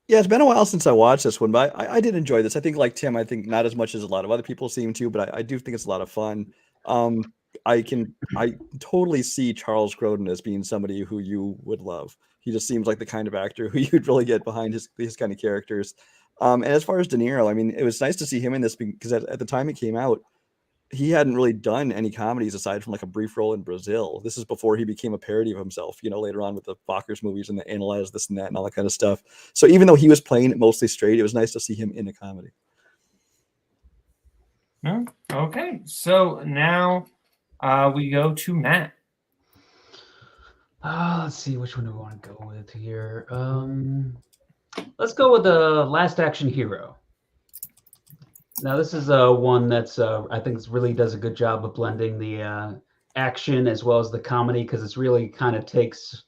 Yeah, it's been a while since I watched this one, but I did enjoy this. I think, like Tim, I think not as much as a lot of other people seem to, but I do think it's a lot of fun. Um, I totally see Charles Grodin as being somebody who you would love. He just seems like the kind of actor who you'd really get behind his kind of characters. And as far as De Niro, I mean, it was nice to see him in this because at the time it came out, he hadn't really done any comedies aside from like a brief role in Brazil. This is before he became a parody of himself, later on with the Fockers movies and the Analyze This and That and all that kind of stuff. So even though he was playing it mostly straight, it was nice to see him in a comedy. Okay, so now we go to Matt. Let's see, which one do we want to go with here? Let's go with the Last Action Hero. Now, this is one that's I think really does a good job of blending the action as well as the comedy, because it's really kind of takes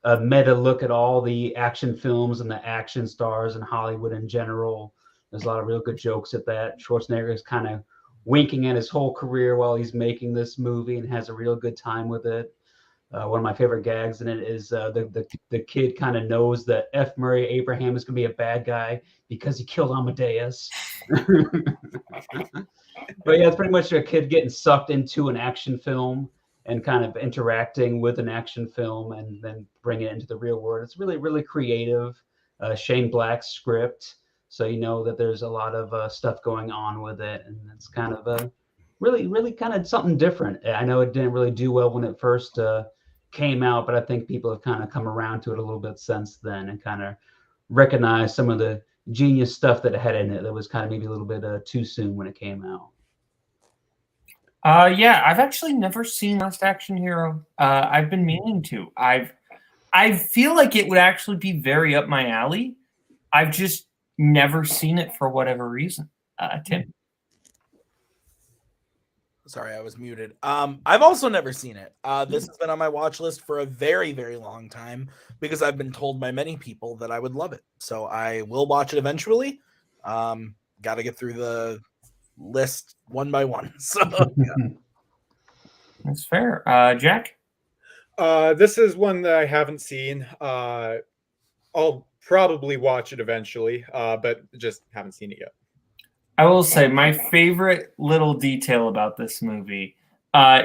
a meta look at all the action films and the action stars in Hollywood in general. There's a lot of real good jokes at that. Schwarzenegger is kind of winking at his whole career while he's making this movie and has a real good time with it. One of my favorite gags in it is the kid kind of knows that F. Murray Abraham is going to be a bad guy because he killed Amadeus. But yeah, it's pretty much a kid getting sucked into an action film and kind of interacting with an action film and then bringing it into the real world. It's really, really creative. Shane Black's script. So you know that there's a lot of stuff going on with it. And it's kind of a really, really kind of something different. I know it didn't really do well when it first came out, but I think people have kind of come around to it a little bit since then and kind of recognized some of the genius stuff that it had in it that was kind of maybe a little bit too soon when it came out. Yeah, I've actually never seen Last Action Hero. I've been meaning to. I feel like it would actually be very up my alley. I've just never seen it for whatever reason. Tim? Sorry, I was muted. I've also never seen it. This has been on my watch list for a very, very long time because I've been told by many people that I would love it. So I will watch it eventually. Got to get through the list one by one. So yeah. That's fair. Jack? This is one that I haven't seen. I'll probably watch it eventually, but just haven't seen it yet. I will say my favorite little detail about this movie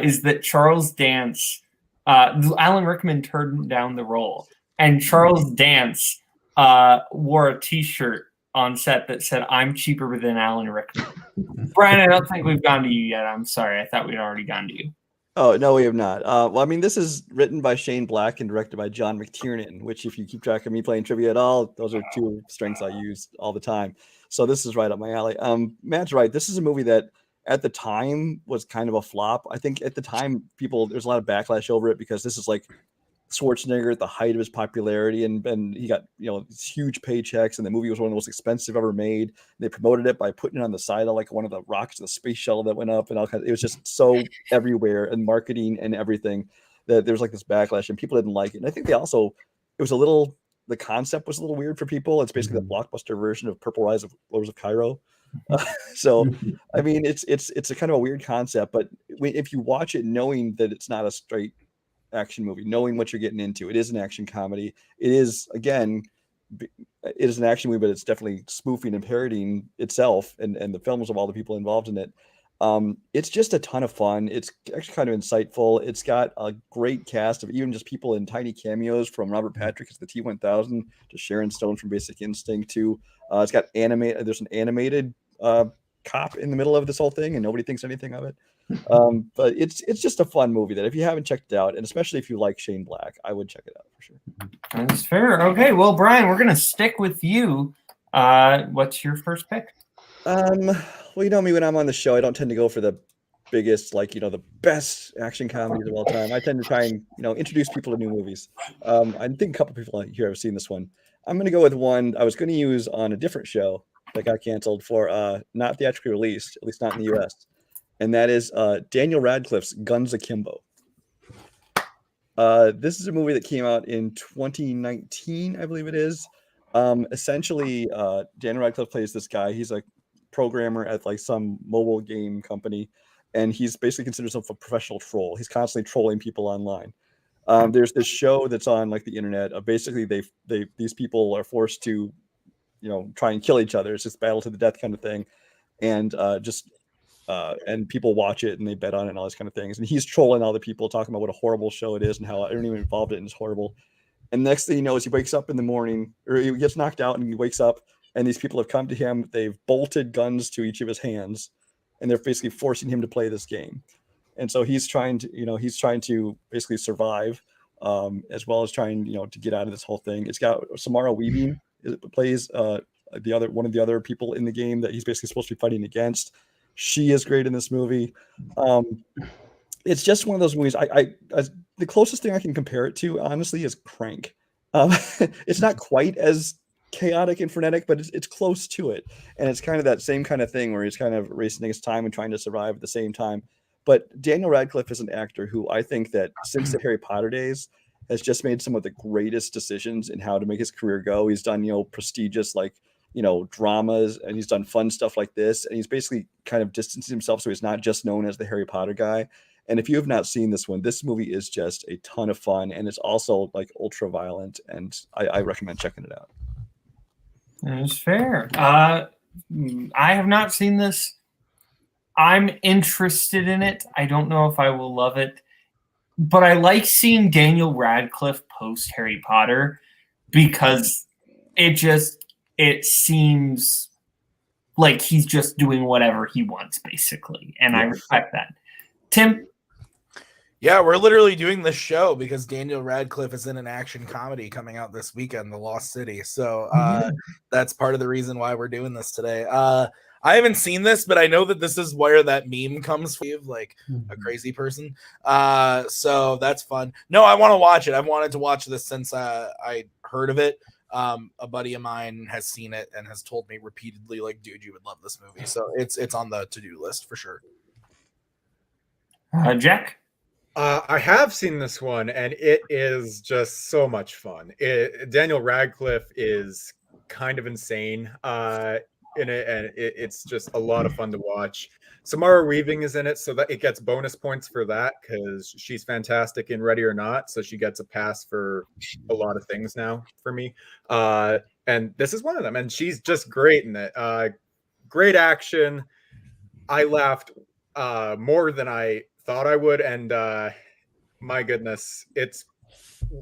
is that Charles Dance, Alan Rickman turned down the role, and Charles Dance wore a T-shirt on set that said, "I'm cheaper than Alan Rickman." Brian, I don't think we've gone to you yet. I'm sorry. I thought we'd already gone to you. Oh, no, we have not. Well, I mean, this is written by Shane Black and directed by John McTiernan, which if you keep track of me playing trivia at all, those are two strengths I use all the time. So this is right up my alley. Matt's right. This is a movie that at the time was kind of a flop. I think at the time there's a lot of backlash over it because this is like Schwarzenegger at the height of his popularity and he got, huge paychecks and the movie was one of the most expensive ever made. They promoted it by putting it on the side of like one of the rockets of the space shuttle that went up and all kinds. It was just so everywhere and marketing and everything that there was like this backlash and people didn't like it. And I think the concept was a little weird for people. It's basically the blockbuster version of Purple Rise of Lords of Cairo. So, I mean, it's a kind of a weird concept, but if you watch it knowing that it's not a straight action movie, knowing what you're getting into, it is an action comedy. It is an action movie, but it's definitely spoofing and parodying itself and the films of all the people involved in it. It's just a ton of fun. It's actually kind of insightful. It's got a great cast of even just people in tiny cameos, from Robert Patrick as the T-1000 to Sharon Stone from Basic Instinct to it's got there's an animated cop in the middle of this whole thing and nobody thinks anything of it. But it's just a fun movie that if you haven't checked it out, and especially if you like Shane Black, I would check it out for sure. That's fair. Okay, well, Brian, we're gonna stick with you. What's your first pick? Well, you know me, when I'm on the show, I don't tend to go for the biggest, the best action comedies of all time. I tend to try and, introduce people to new movies. I think a couple people here have seen this one. I'm going to go with one I was going to use on a different show that got canceled for not theatrically released, at least not in the US. And that is Daniel Radcliffe's Guns Akimbo. This is a movie that came out in 2019, I believe it is. Essentially, Daniel Radcliffe plays this guy. He's a programmer at like some mobile game company, and he's basically considered himself a professional troll. He's constantly trolling people online. There's this show that's on like the internet. Basically, these people are forced to try and kill each other. It's just battle to the death kind of thing, and and people watch it and they bet on it and all these kind of things. And he's trolling all the people, talking about what a horrible show it is and how everyone involved in it is horrible. And next thing he knows, he wakes up in the morning, or he gets knocked out, and he wakes up, and these people have come to him. They've bolted guns to each of his hands, and they're basically forcing him to play this game. And so he's trying to basically survive, as well as trying, to get out of this whole thing. It's got Samara Weaving plays one of the other people in the game that he's basically supposed to be fighting against. She is great in this movie. It's just one of those movies. The closest thing I can compare it to, honestly, is Crank. It's not quite as chaotic and frenetic, but it's close to it. And it's kind of that same kind of thing where he's kind of racing against time and trying to survive at the same time. But Daniel Radcliffe is an actor who I think that since the Harry Potter days has just made some of the greatest decisions in how to make his career go. He's done, prestigious, dramas, and he's done fun stuff like this. And he's basically kind of distanced himself so he's not just known as the Harry Potter guy. And if you have not seen this one, this movie is just a ton of fun, and it's also ultra violent, and I recommend checking it out. That's fair. I have not seen this. I'm interested in it. I don't know if I will love it, but I like seeing Daniel Radcliffe post Harry Potter because it seems like he's just doing whatever he wants, basically, and I respect that. Tim? Yeah, we're literally doing this show because Daniel Radcliffe is in an action comedy coming out this weekend, The Lost City. So that's part of the reason why we're doing this today. I haven't seen this, but I know that this is where that meme comes from, a crazy person. So that's fun. No, I want to watch it. I've wanted to watch this since I heard of it. A buddy of mine has seen it and has told me repeatedly, dude, you would love this movie. So it's on the to-do list for sure. Jack? I have seen this one, and it is just so much fun. Daniel Radcliffe is kind of insane in it, and it's just a lot of fun to watch. Samara Weaving is in it, so that it gets bonus points for that because she's fantastic in Ready or Not, so she gets a pass for a lot of things now for me. And this is one of them, and she's just great in it. Great action. I laughed more than I thought I would, and my goodness, it's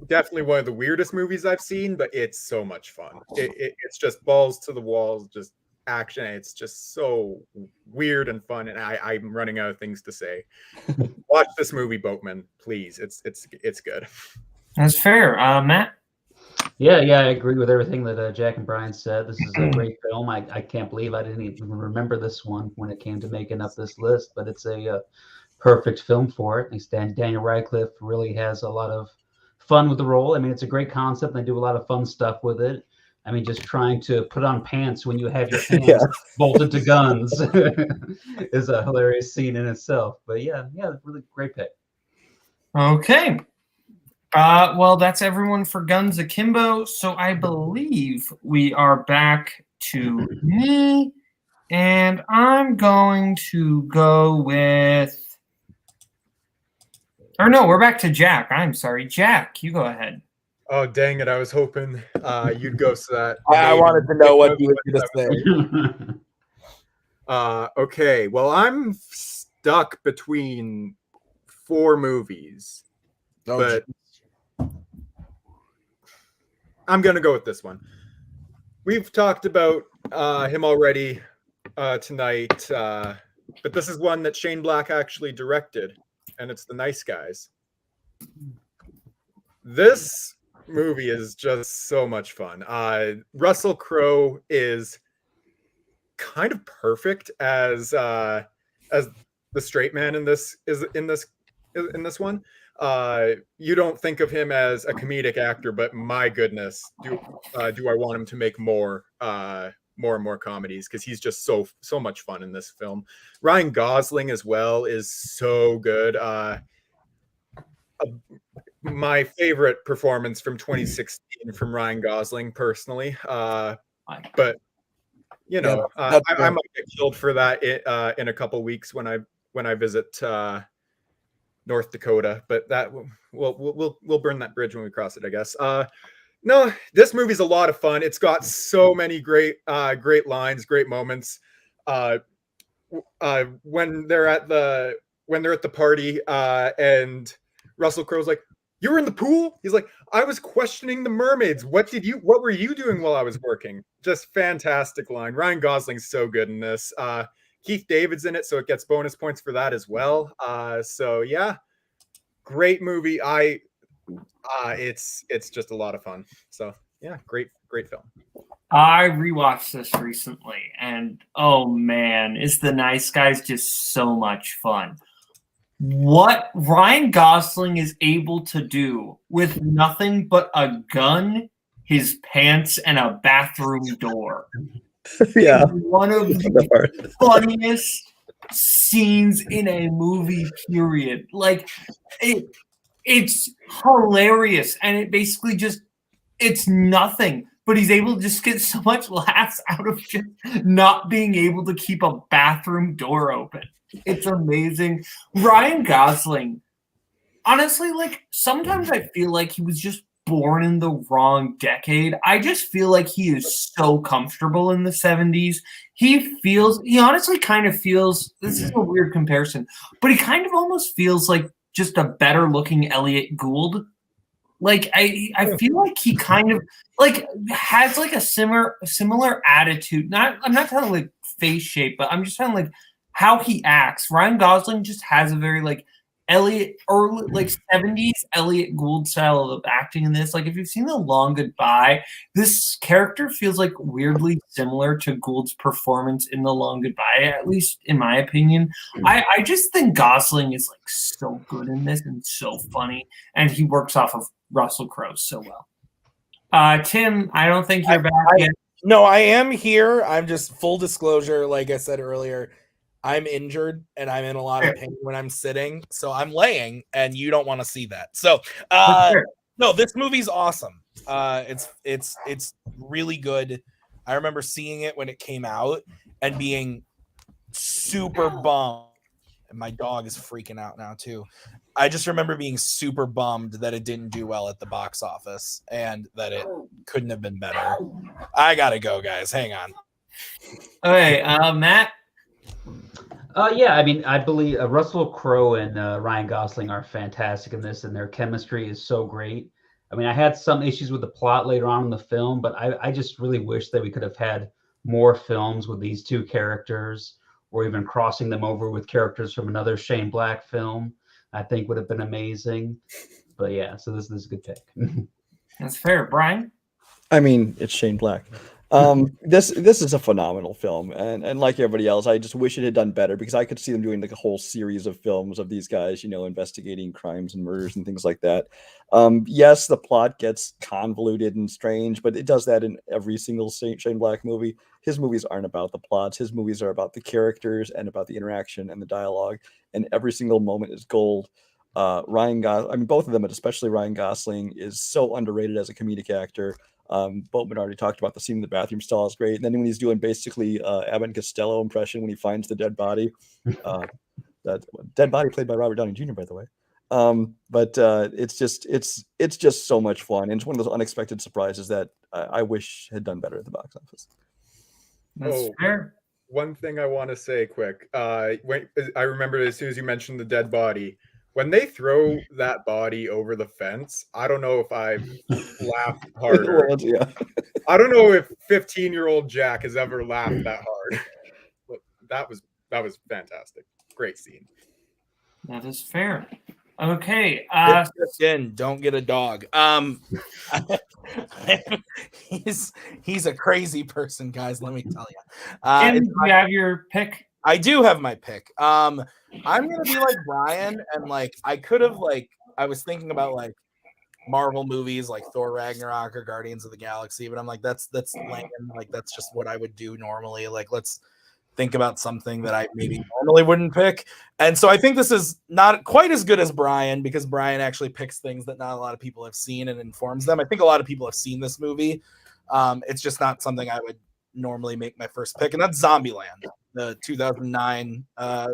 definitely one of the weirdest movies I've seen, but it's so much fun. It's just balls to the walls, just action. It's just so weird and fun, and I'm running out of things to say. Watch this movie, Boatman, please. It's good. That's fair. Matt? Yeah, I agree with everything that Jack and Brian said. This is a great film. I can't believe I didn't even remember this one when it came to making up this list, but it's a perfect film for it. Daniel Radcliffe really has a lot of fun with the role. I mean, it's a great concept. They do a lot of fun stuff with it. I mean, just trying to put on pants when you have your hands bolted to guns is a hilarious scene in itself. But yeah, really great pick. Okay. Well, that's everyone for Guns Akimbo. So I believe we are back to me, and I'm going to go with... Or no, we're back to Jack. I'm sorry. Jack, you go ahead. Oh, dang it. I was hoping you'd go to that. I wanted to know what you were going to say. Okay. Well, I'm stuck between 4 movies. But I'm going to go with this one. We've talked about him already tonight, but this is one that Shane Black actually directed, and it's The Nice Guys. This movie is just so much fun. Russell Crowe is kind of perfect as the straight man in this one. You don't think of him as a comedic actor, but my goodness, do I want him to make more and more comedies, because he's just so much fun in this film. Ryan Gosling as well is so good. My favorite performance from 2016 from Ryan Gosling, personally. But you know, I might get killed for that in a couple weeks when I visit North Dakota. But that we'll burn that bridge when we cross it, I guess. No, this movie's a lot of fun. It's got so many great lines, great moments. When they're at the party, and Russell Crowe's like, "You were in the pool?" He's like, "I was questioning the mermaids. What were you doing while I was working?" Just fantastic line. Ryan Gosling's so good in this. Keith David's in it, so it gets bonus points for that as well. So yeah, great movie. It's just a lot of fun. So yeah, great film. I rewatched this recently, and oh man, is The Nice Guys just so much fun? What Ryan Gosling is able to do with nothing but a gun, his pants, and a bathroom door. Yeah. Is one of the funniest scenes in a movie, period. Like, it's hilarious, and it basically just, it's nothing. But he's able to just get so much laughs out of just not being able to keep a bathroom door open. It's amazing. Ryan Gosling, honestly, like, sometimes I feel like he was just born in the wrong decade. I just feel like he is so comfortable in the 70s. He honestly kind of feels, this is a weird comparison, but he kind of almost feels like just a better looking Elliot Gould. Like, I feel like he kind of like has like a similar attitude. I'm not talking like face shape, but I'm just talking like how he acts. Ryan Gosling just has a very like Elliot, early like 70s Elliot Gould style of acting in this. Like, if you've seen The Long Goodbye, this character feels like weirdly similar to Gould's performance in The Long Goodbye, at least in my opinion. I just think Gosling is like so good in this and so funny, and he works off of Russell Crowe so well. Tim, I don't think you're back yet. No, I am here. I'm just full disclosure, like I said earlier, I'm injured and I'm in a lot of pain when I'm sitting, so I'm laying, and you don't want to see that. So, no, this movie's awesome. It's really good. I remember seeing it when it came out and being super bummed. And my dog is freaking out now too. I just remember being super bummed that it didn't do well at the box office and that it couldn't have been better. I gotta go, guys. Hang on. Okay, Matt. Yeah, I mean, I believe Russell Crowe and Ryan Gosling are fantastic in this, and their chemistry is so great. I mean, I had some issues with the plot later on in the film, but I just really wish that we could have had more films with these two characters, or even crossing them over with characters from another Shane Black film. I think would have been amazing. But yeah, so this is a good pick. That's fair. Brian? I mean, it's Shane Black. This is a phenomenal film, and like everybody else, I just wish it had done better, because I could see them doing like a whole series of films of these guys, investigating crimes and murders and things like that. Yes, the plot gets convoluted and strange, but it does that in every single Shane Black movie. His movies aren't about the plots. His movies are about the characters and about the interaction and the dialogue, and every single moment is gold. Both of them, but especially Ryan Gosling, is so underrated as a comedic actor. Boatman already talked about the scene in the bathroom stall is great. And then when he's doing basically Abbott and Costello impression when he finds the dead body, that dead body played by Robert Downey Jr., by the way. But it's just so much fun. And it's one of those unexpected surprises that I wish had done better at the box office. That's fair. One thing I want to say quick. I remember as soon as you mentioned the dead body, when they throw that body over the fence, I don't know if I've laughed harder. Yeah. I don't know if 15-year-old Jack has ever laughed that hard. But that was fantastic. Great scene. That is fair. Okay. Don't get a dog. He's a crazy person, guys. Let me tell you. Tim, do you have your pick? I do have my pick. I'm gonna be like Brian, and like I was thinking about like Marvel movies like Thor Ragnarok or Guardians of the Galaxy, but I'm like that's lame. Like that's just what I would do normally. Like let's think about something that I maybe normally wouldn't pick. And so I think this is not quite as good as Brian, because Brian actually picks things that not a lot of people have seen and informs them. I think a lot of people have seen this movie. It's just not something I would normally make my first pick, and that's Zombieland, the 2009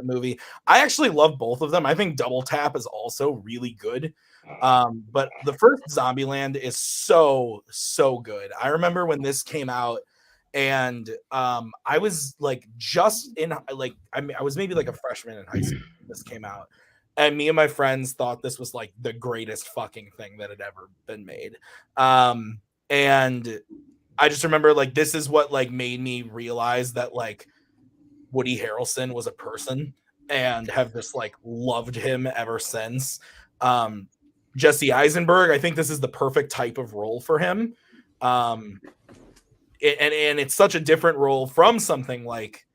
movie. I actually love both of them. I think Double Tap is also really good. But the first Zombieland is so good. I remember when this came out, and I was like just in like I was maybe like a freshman in high school when this came out, and me and my friends thought this was like the greatest fucking thing that had ever been made. And I just remember like this is what like made me realize that like Woody Harrelson was a person, and have just like loved him ever since. Jesse Eisenberg, I think this is the perfect type of role for him. And it's such a different role from something like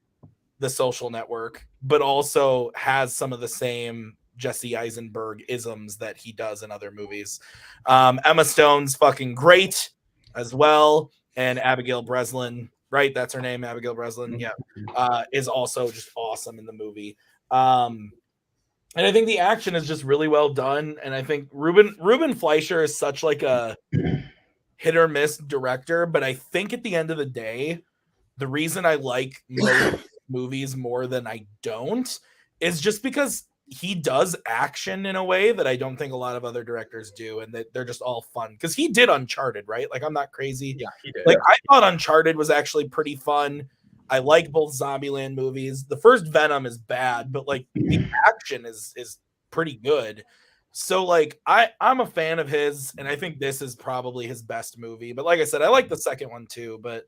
The Social Network, but also has some of the same Jesse Eisenberg isms that he does in other movies. Emma Stone's fucking great as well. And Abigail Breslin, right? That's her name, Abigail Breslin. Yeah. Is also just awesome in the movie. And I think the action is just really well done. And I think Ruben Fleischer is such like a hit or miss director. But I think at the end of the day, the reason I like most movies more than I don't is just because he does action in a way that I don't think a lot of other directors do. And that they're just all fun. Because he did Uncharted, right? Like, I'm not crazy. Yeah, he did. Like, I thought Uncharted was actually pretty fun. I like both Zombieland movies. The first Venom is bad, but like the action is pretty good. So like I'm a fan of his, and I think this is probably his best movie. But like I said, I like the second one too. But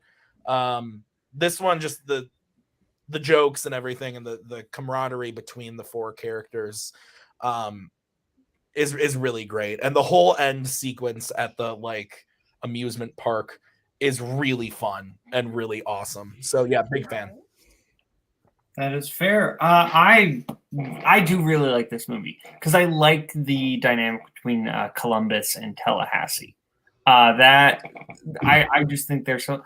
this one, just the jokes and everything, and the camaraderie between the four characters is really great. And the whole end sequence at the like amusement park is really fun and really awesome. So yeah, big fan. That is fair. I do really like this movie because I like the dynamic between Columbus and Tallahassee. That I just think there's so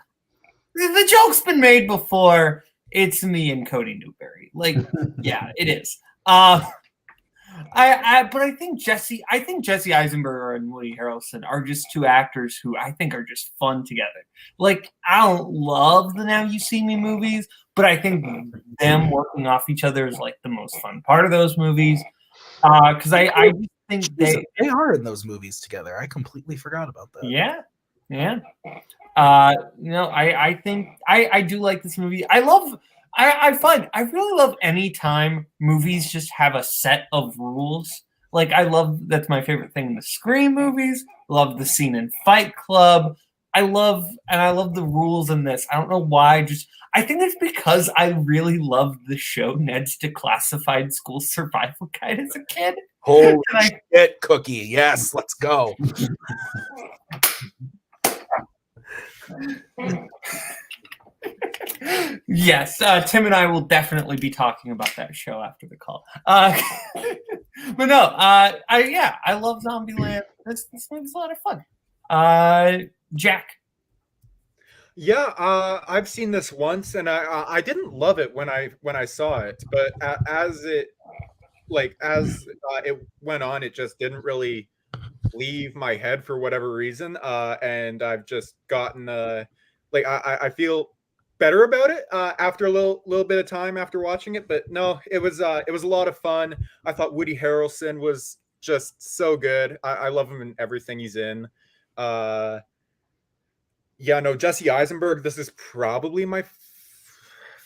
the joke's been made before. It's me and Cody Newberry. Like, yeah, it is. But I think Jesse Eisenberg and Woody Harrelson are just two actors who I think are just fun together. Like, I don't love the Now You See Me movies, but I think them working off each other is like the most fun part of those movies. Because I think they are in those movies together. I completely forgot about that. Yeah. I think I do like this movie. I really love any time movies just have a set of rules. Like, that's my favorite thing in the Scream movies. Love the scene in Fight Club. I love the rules in this. I don't know why. I think it's because I really loved the show Ned's Declassified School Survival Guide as a kid. Holy shit, Cookie. Yes, let's go. Yes, Tim and I will definitely be talking about that show after the call. But no, I love Zombieland. This movie's a lot of fun. Jack. Yeah, I've seen this once, and I didn't love it when I saw it, but as it went on, it just didn't really leave my head for whatever reason. And I've just gotten I feel better about it after a little bit of time after watching it. But no, it was a lot of fun. I thought Woody Harrelson was just so good. I love him in everything he's in. Jesse Eisenberg, this is probably my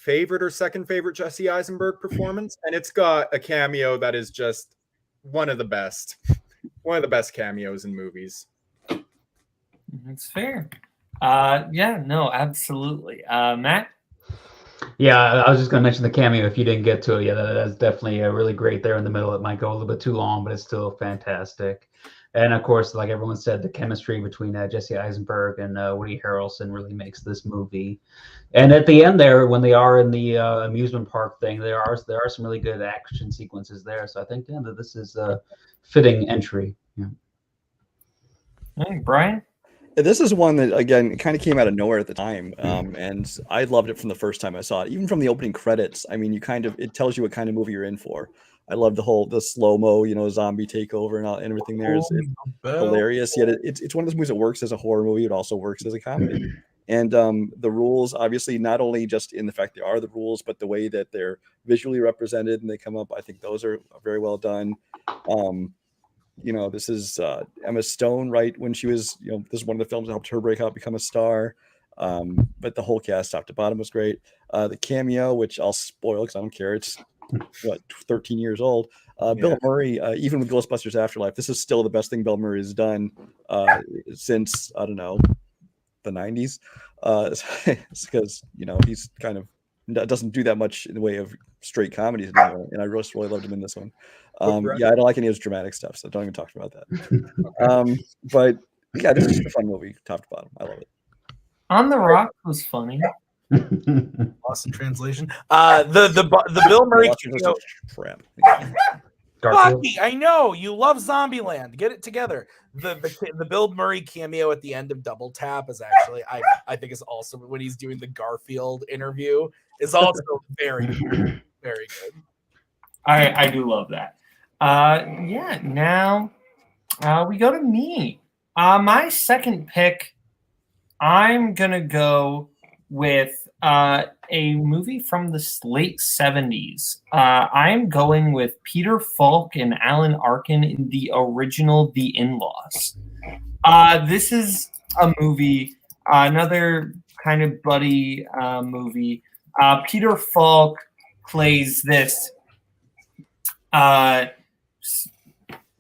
favorite or second favorite Jesse Eisenberg performance, and it's got a cameo that is just one of the best cameos in movies. That's fair. Absolutely. Matt? Yeah, I was just going to mention the cameo if you didn't get to it. Yeah, that's definitely really great there in the middle. It might go a little bit too long, but it's still fantastic. And of course, like everyone said, the chemistry between Jesse Eisenberg and Woody Harrelson really makes this movie. And at the end there, when they are in the amusement park thing, there are some really good action sequences there. So I think that this is a fitting entry. Yeah. Hey, Brian? This is one that, again, kind of came out of nowhere at the time, and I loved it from the first time I saw it. Even from the opening credits, I mean, it tells you what kind of movie you're in for. I love the slow-mo, zombie takeover and everything there is hilarious. Yet it's one of those movies that works as a horror movie. It also works as a comedy. And the rules, obviously, not only just in the fact they are the rules, but the way that they're visually represented and they come up, I think those are very well done. you know, this is Emma Stone, right? When she was, you know, this is one of the films that helped her break out, become a star. But the whole cast, top to bottom, was great. The cameo, which I'll spoil because I don't care. It's what 13 years old. Bill Murray, even with Ghostbusters Afterlife, this is still the best thing Bill Murray has done since, I don't know, the 90s. It's because, you know, he's kind of doesn't do that much in the way of straight comedies anymore, and I really loved him in this one. Yeah, I don't like any of his dramatic stuff, so don't even talk about that. But yeah, this is just a fun movie, top to bottom. I love it. On the Rock was funny. Lost in translation. The Bill Murray cameo. Crap. Bucky, I know you love Zombieland. Get it together. The Bill Murray cameo at the end of Double Tap is actually I think is also when he's doing the Garfield interview is also very very good. I do love that. Yeah. Now we go to me. My second pick. I'm gonna go with a movie from the late 70s. I'm going with Peter Falk and Alan Arkin in the original The In-Laws. This is a movie, another kind of buddy movie. Peter Falk plays this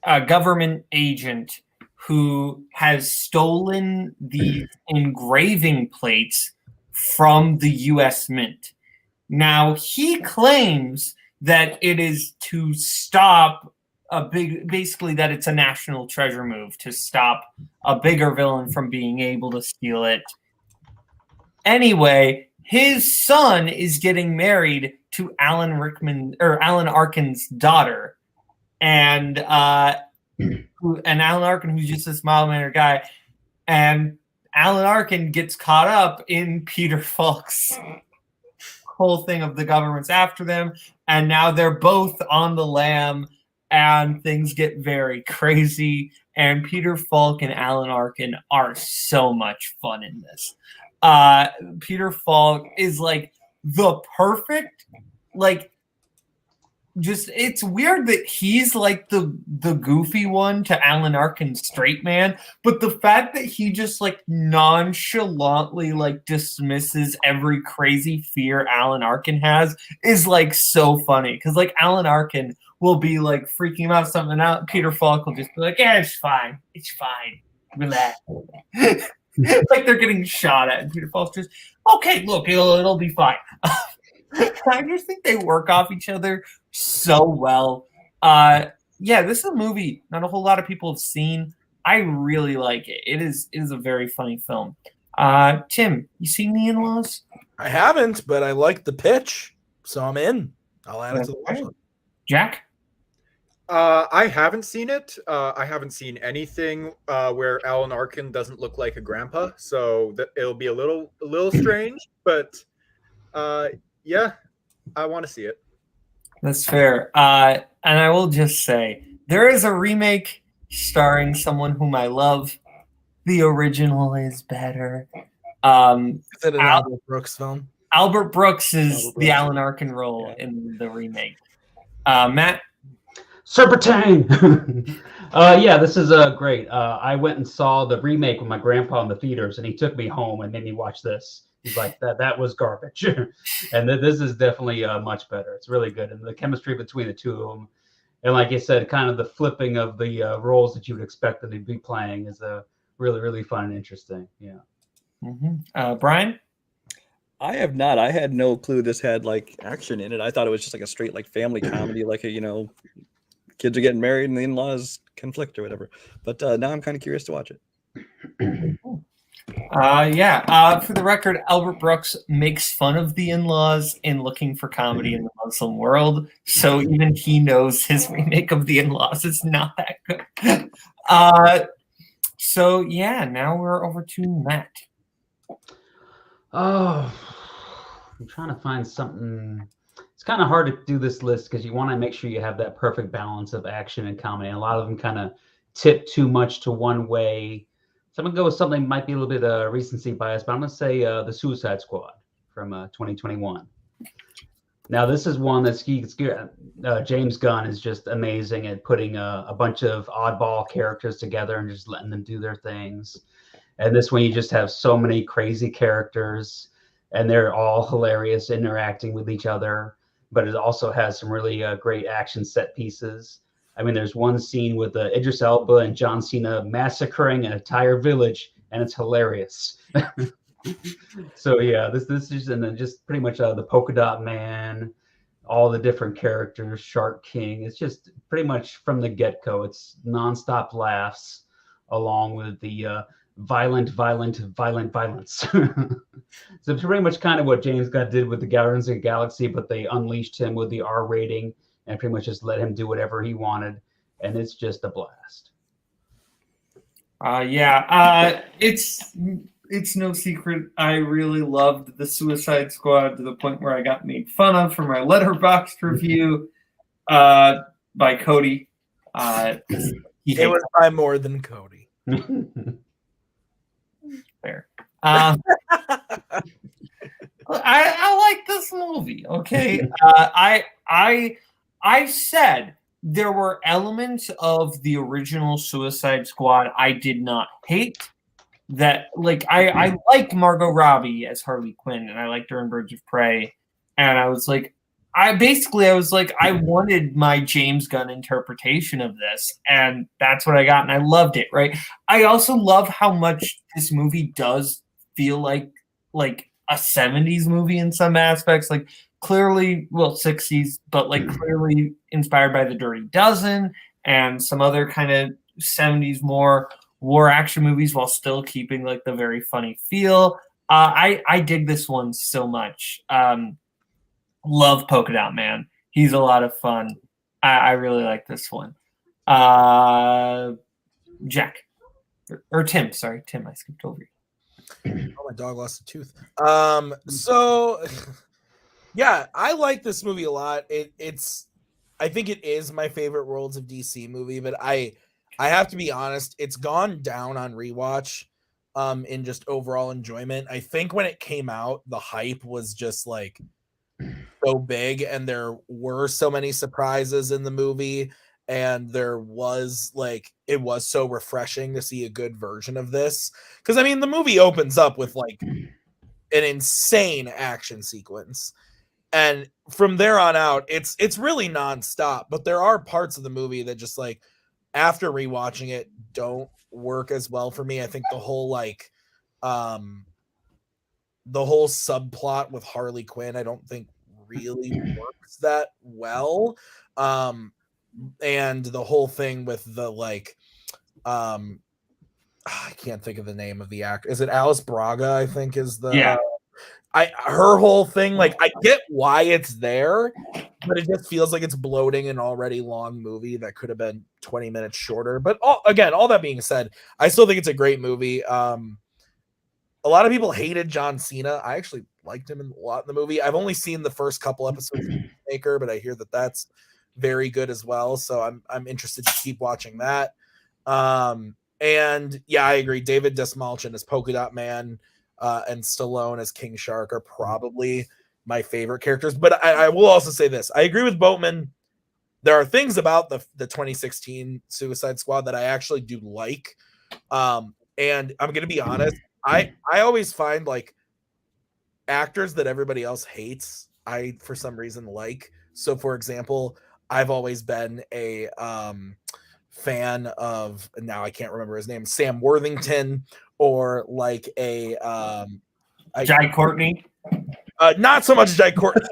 government agent who has stolen the engraving plates from the U.S. Mint. Now, he claims that it is to stop basically that it's a national treasure move to stop a bigger villain from being able to steal it. Anyway, his son is getting married to Alan Arkin's daughter. And Alan Arkin, who's just this mild-mannered guy, and Alan Arkin gets caught up in Peter Falk's whole thing of the government's after them, and now they're both on the lam, and things get very crazy, and Peter Falk and Alan Arkin are so much fun in this. Peter Falk is like the perfect, like, just it's weird that he's like the goofy one to Alan Arkin's straight man, but the fact that he just like nonchalantly like dismisses every crazy fear Alan Arkin has is like so funny, because like Alan Arkin will be like freaking about something out, Peter Falk will just be like, yeah, it's fine, relax. Like they're getting shot at, and Peter Falk's just, okay, look, it'll be fine. I just think they work off each other so well. Yeah, this is a movie not a whole lot of people have seen. I really like it. It is a very funny film. Tim, you seen The In-Laws? I haven't, but I like the pitch, so I'm in. I'll add it to the watch list. Jack? I haven't seen it. I haven't seen anything where Alan Arkin doesn't look like a grandpa, so it'll be a little strange, but yeah, I want to see it. That's fair. And I will just say, there is a remake starring someone whom I love. The original is better. Is it an Albert Brooks film? Albert Brooks is the Alan Arkin role in the remake. Matt? Serpentine! Yeah, this is great. I went and saw the remake with my grandpa in the theaters, and he took me home and made me watch this. He's like, that was garbage. And this is definitely much better. It's really good. And the chemistry between the two of them, and like I said, kind of the flipping of the roles that you would expect them to be playing is really, really fun and interesting. Yeah. Mm-hmm. Brian? I have not. I had no clue this had like action in it. I thought it was just like a straight like family comedy, like a, kids are getting married and the in-laws conflict or whatever. But now I'm kind of curious to watch it. For the record, Albert Brooks makes fun of the In-Laws in Looking for Comedy in the Muslim World, so even he knows his remake of the In-Laws is not that good. Now we're over to Matt. Oh, I'm trying to find something. It's kind of hard to do this list because you want to make sure you have that perfect balance of action and comedy. And a lot of them kind of tip too much to one way. So I'm going to go with something that might be a little bit recency bias, but I'm going to say The Suicide Squad from 2021. Now this is one that's James Gunn is just amazing at putting a bunch of oddball characters together and just letting them do their things. And this one, you just have so many crazy characters, and they're all hilarious interacting with each other. But it also has some really great action set pieces. I mean, there's one scene with Idris Elba and John Cena massacring an entire village, and it's hilarious. So yeah, this is and then just pretty much the Polka Dot Man, all the different characters, Shark King. It's just pretty much from the get-go. It's nonstop laughs, along with the violent violence. So it's pretty much kind of what James Gunn did with the Guardians of the Galaxy, but they unleashed him with the R rating and pretty much just let him do whatever he wanted, and it's just a blast. It's no secret I really loved the Suicide Squad to the point where I got made fun of for my Letterboxd review by Cody. It was by more than Cody. Fair. I like this movie. Okay, I said there were elements of the original Suicide Squad I did not hate. That I like Margot Robbie as Harley Quinn, and I liked her in Birds of Prey, and I was like, I wanted my James Gunn interpretation of this, and that's what I got, and I loved it. Right. I also love how much this movie does feel like a 70s movie in some aspects, like clearly, 60s, but clearly inspired by The Dirty Dozen and some other kind of 70s more war action movies, while still keeping the very funny feel. I dig this one so much. Love Polka Dot Man. He's a lot of fun. I really like this one. Jack or Tim. Sorry, Tim. I skipped over you. Oh, my dog lost a tooth. So yeah, I like this movie a lot. I think it is my favorite Worlds of DC movie, but I have to be honest, it's gone down on rewatch in just overall enjoyment. I think when it came out, the hype was just so big, and there were so many surprises in the movie, and there was it was so refreshing to see a good version of this. Because I mean, the movie opens up with an insane action sequence, and from there on out, it's really nonstop. But there are parts of the movie that just after rewatching it don't work as well for me. I think the whole subplot with Harley Quinn, I don't think really works that well. And the whole thing with the I can't think of the name of the actor. Is it Alice Braga? I think is the her whole thing. I get why it's there, but it just feels like it's bloating an already long movie that could have been 20 minutes shorter. But all that being said, I still think it's a great movie. A lot of people hated John Cena. I actually liked him a lot in the movie. I've only seen the first couple episodes of Maker, but I hear that that's very good as well. So I'm interested to keep watching that. And yeah, I agree. David Desmalchin as Polka Dot Man and Stallone as King Shark are probably my favorite characters. But I will also say this. I agree with Boatman. There are things about the 2016 Suicide Squad that I actually do like. And I'm going to be honest. I always find actors that everybody else hates, I for some reason like. So for example, I've always been a fan of, now I can't remember his name, Sam Worthington, or Jai Courtney. Not so much Jai Courtney.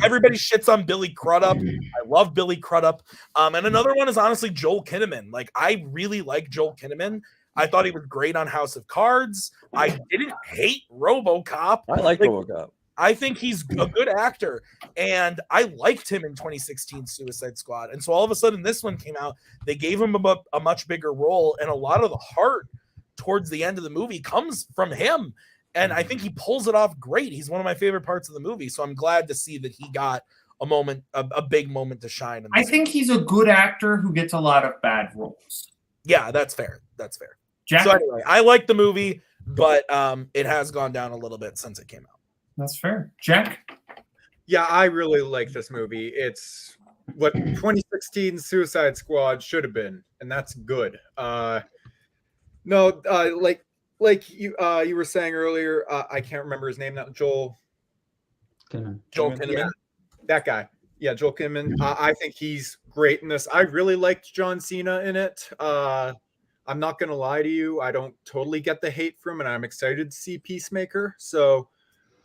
Everybody shits on Billy Crudup. I love Billy Crudup. And another one is honestly Joel Kinnaman. I really like Joel Kinnaman. I thought he was great on House of Cards. I didn't hate RoboCop. I like RoboCop. I think he's a good actor, and I liked him in 2016 Suicide Squad. And so all of a sudden this one came out, they gave him a much bigger role, and a lot of the heart towards the end of the movie comes from him. And I think he pulls it off great. He's one of my favorite parts of the movie. So I'm glad to see that he got a big moment to shine. I think he's a good actor who gets a lot of bad roles. Yeah, that's fair. That's fair. Jack? So anyway, I like the movie, but it has gone down a little bit since it came out. That's fair. Jack? Yeah, I really like this movie. It's what 2016 Suicide Squad should have been, and that's good. No, like you were saying earlier, I can't remember his name now. Joel Kinnaman. Yeah, that guy. Yeah, Joel Kinnaman. I think he's great in this. I really liked John Cena in it. I'm not gonna lie to you, I don't totally get the hate from it. I'm excited to see Peacemaker. So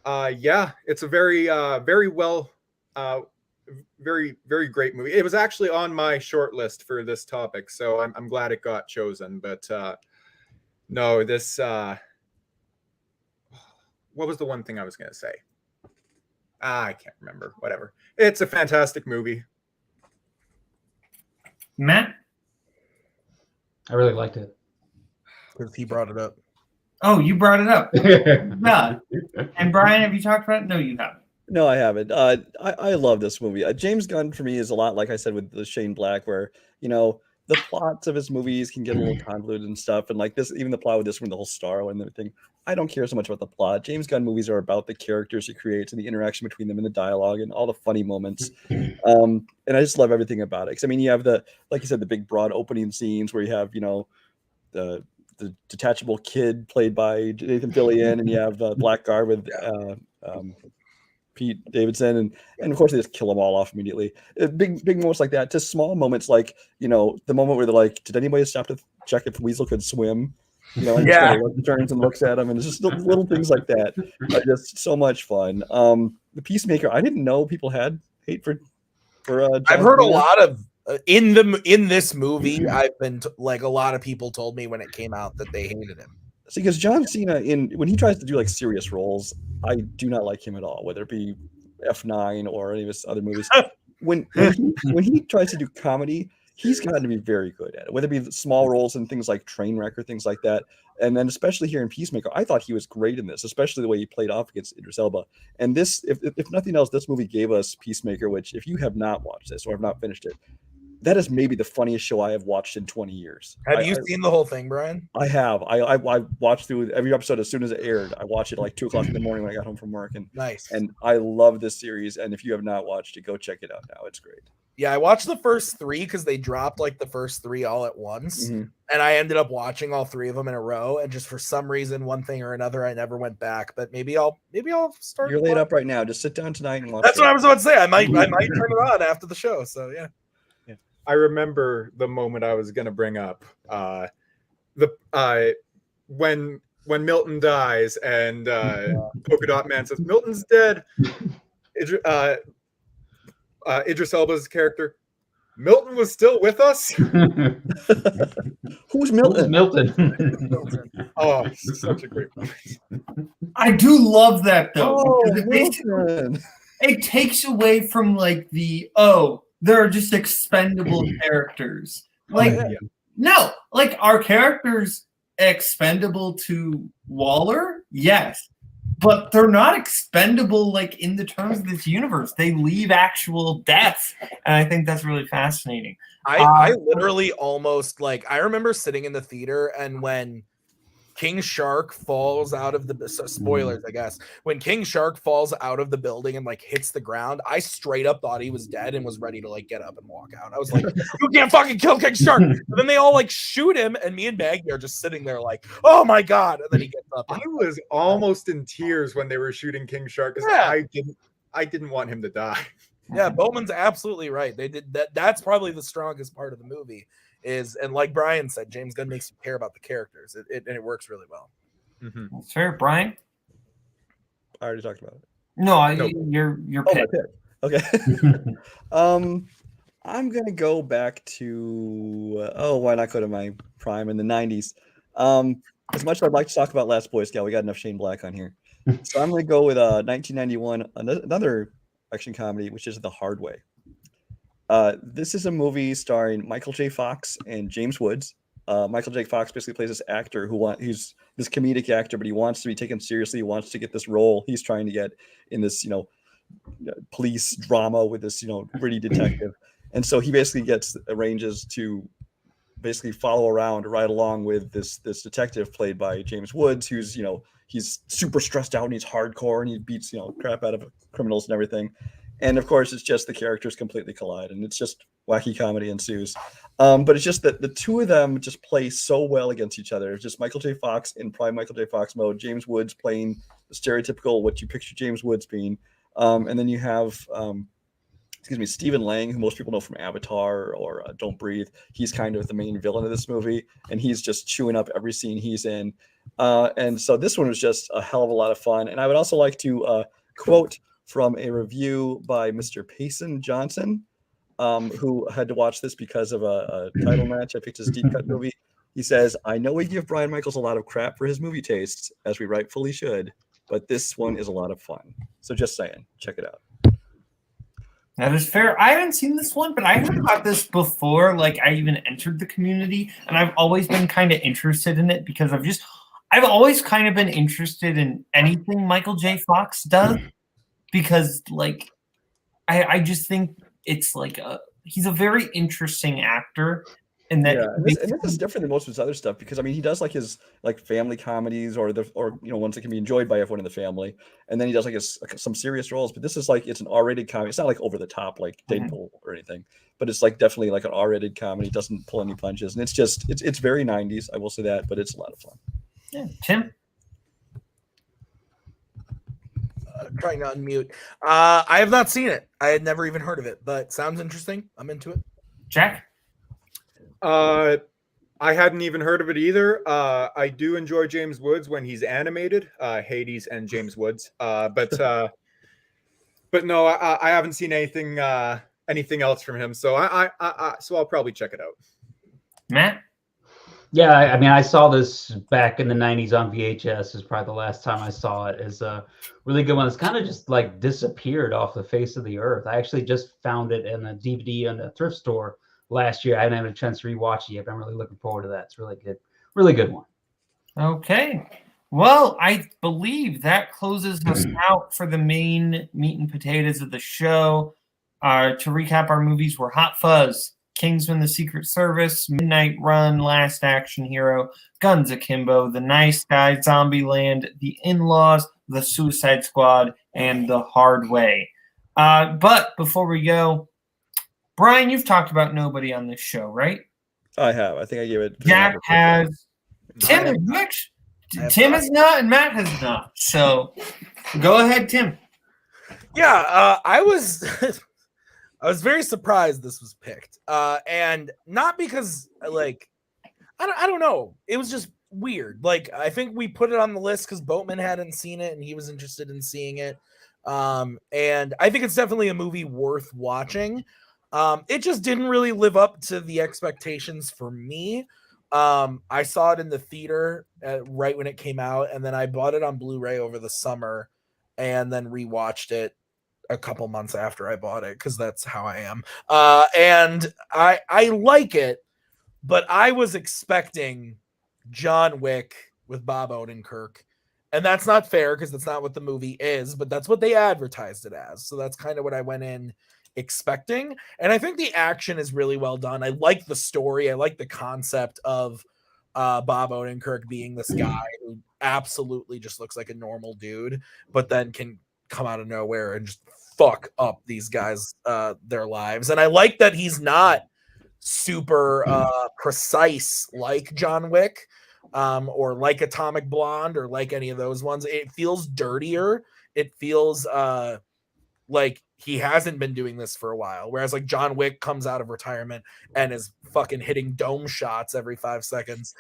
yeah, it's a very well very great movie. It was actually on my short list for this topic, so I'm glad it got chosen. But no, this what was the one thing I was gonna say? I can't remember. Whatever. It's a fantastic movie. Matt? I really liked it. Because he brought it up. Oh, you brought it up. Yeah. And Brian, have you talked about it? No, you haven't. No, I haven't. I love this movie. James Gunn for me is a lot like I said with the Shane Black, where the plots of his movies can get a little convoluted and stuff, and like this, even the plot with this one, the whole Star and everything. I don't care so much about the plot. James Gunn movies are about the characters he creates and the interaction between them and the dialogue and all the funny moments. And I just love everything about it. Because I mean, you have like you said, the big broad opening scenes where you have the detachable kid played by Nathan Fillion, and you have Blackguard with Pete Davidson, and of course they just kill them all off immediately. Big moments like that, to small moments like the moment where they're like, did anybody stop to check if Weasel could swim? And Yeah. he turns and looks at him, and it's just little things like that are just so much fun. The Peacemaker, I didn't know people had hate for I've heard a lot of in this movie. I've been like, a lot of people told me when it came out that they hated him. See, because John Cena, when he tries to do like serious roles, I do not like him at all, whether it be F9 or any of his other movies. when he tries to do comedy, he's gotten to be very good at it, whether it be small roles in things like Trainwreck or things like that. And then especially here in Peacemaker, I thought he was great in this, especially the way he played off against Idris Elba. And this, if nothing else, this movie gave us Peacemaker, which if you have not watched this or have not finished it, that is maybe the funniest show I have watched in 20 years. Have you seen the whole thing, Brian? I have. I watched through every episode as soon as it aired. I watched it like 2 o'clock in the morning when I got home from work. And nice. And I love this series. And if you have not watched it, go check it out now. It's great. Yeah, I watched the first 3 because they dropped like the first 3 all at once. Mm-hmm. And I ended up watching all 3 of them in a row. And just for some reason, one thing or another, I never went back. But maybe I'll start. You're laid up right now. Just sit down tonight and watch. That's what I was about to say. I might turn it on after the show. So yeah. I remember the moment I was going to bring up. When Milton dies and Polka Dot Man says Milton's dead. Idris Elba's character, Milton was still with us. Who's Milton? Milton. Oh, such a great moment. I do love that though. Oh, Because it takes away from like they're just expendable characters. Like no, like our characters expendable to Waller, yes. But they're not expendable like in the terms of this universe. They leave actual deaths. And I think that's really fascinating. I literally almost I remember sitting in the theater, and when King Shark falls out of the spoilers, I guess, when King Shark falls out of the building and hits the ground, I straight up thought he was dead and was ready to get up and walk out. I was like, you can't fucking kill King Shark. And then they all shoot him, and me and Maggie are just sitting there oh my god. And then he gets up. I was almost in tears when they were shooting King Shark because I didn't want him to die. Yeah, Boatman's absolutely right. They did that. That's probably the strongest part of the movie. And like Brian said, James Gunn makes you care about the characters. It works really well. Mm-hmm. That's fair, Brian. I already talked about it. No, your pick. Okay. I'm gonna go back to why not go to my prime in the 90s? As much as I'd like to talk about Last Boy Scout, we got enough Shane Black on here. So I'm gonna go with 1991, another action comedy, which is The Hard Way. This is a movie starring Michael J. Fox and James Woods. Michael J. Fox basically plays this actor who's this comedic actor, but he wants to be taken seriously. He wants to get this role he's trying to get in this, police drama with this, gritty detective. And so he basically arranges to basically follow around, ride along with this detective played by James Woods, who's, he's super stressed out and he's hardcore and he beats crap out of criminals and everything. And of course, it's just the characters completely collide, and it's just wacky comedy ensues. But it's just that the two of them just play so well against each other. It's just Michael J. Fox in prime Michael J. Fox mode, James Woods playing the stereotypical what you picture James Woods being, and then you have Stephen Lang, who most people know from Avatar or Don't Breathe. He's kind of the main villain of this movie, and he's just chewing up every scene he's in. And so this one was just a hell of a lot of fun. And I would also like to quote from a review by Mr. Payson Johnson, who had to watch this because of a title match. I picked his deep cut movie. He says, "I know we give Brian Michaels a lot of crap for his movie tastes, as we rightfully should, but this one is a lot of fun." So just saying, check it out. That is fair. I haven't seen this one, but I heard about this before, like I even entered the community, and I've always been kind of interested in it because I've always kind of been interested in anything Michael J. Fox does, because like I just think it's like he's a very interesting actor. And that and this is different than most of his other stuff, because I mean he does like his like family comedies or ones that can be enjoyed by everyone in the family, and then he does like some serious roles. But this is like it's an R-rated comedy. It's not like over the top like Deadpool or anything, but it's like definitely like an R-rated comedy. It doesn't pull any punches, and it's very 90s. I will say that, but it's a lot of fun. Yeah, Tim. Trying to unmute. I have not seen it. I had never even heard of it, but sounds interesting. I'm into it. Jack. I hadn't even heard of it either. I do enjoy James Woods when he's animated, Hades and James Woods. But no, I haven't seen anything else from him. So so I'll probably check it out. Matt? Yeah, I mean, I saw this back in the 90s on VHS. Is probably the last time I saw it. Is a really good one. It's kind of just like disappeared off the face of the earth. I actually just found it in a DVD in a thrift store last year. I haven't had a chance to rewatch it yet, but I'm really looking forward to that. It's really good one. Okay. Well, I believe that closes us out for the main meat and potatoes of the show. To recap our movies were Hot Fuzz, Kingsman: The Secret Service, Midnight Run, Last Action Hero, Guns Akimbo, The Nice Guy, Zombieland, The In-Laws, The Suicide Squad, and The Hard Way. But before we go, Brian, you've talked about nobody on this show, right? I have. I think I gave it. Jack has. Tim has not, and Matt has not. So go ahead, Tim. Yeah, I was I was very surprised this was picked. And not because like I don't know. It was just weird. Like I think we put it on the list because Boatman hadn't seen it and he was interested in seeing it. And I think it's definitely a movie worth watching. It just didn't really live up to the expectations for me. I saw it in the theater right when it came out, and then I bought it on Blu-ray over the summer and then rewatched it a couple months after I bought it because that's how I am. And I like it, but I was expecting John Wick with Bob Odenkirk, and that's not fair because that's not what the movie is, but that's what they advertised it as. So that's kind of what I went in expecting. And I think the action is really well done. I like the story. I like the concept of Bob Odenkirk being this guy who absolutely just looks like a normal dude, but then can come out of nowhere and just fuck up these guys their lives. And I like that he's not super precise like John Wick or like Atomic Blonde or like any of those ones. It feels dirtier. It feels like he hasn't been doing this for a while. Whereas like John Wick comes out of retirement and is fucking hitting dome shots every 5 seconds.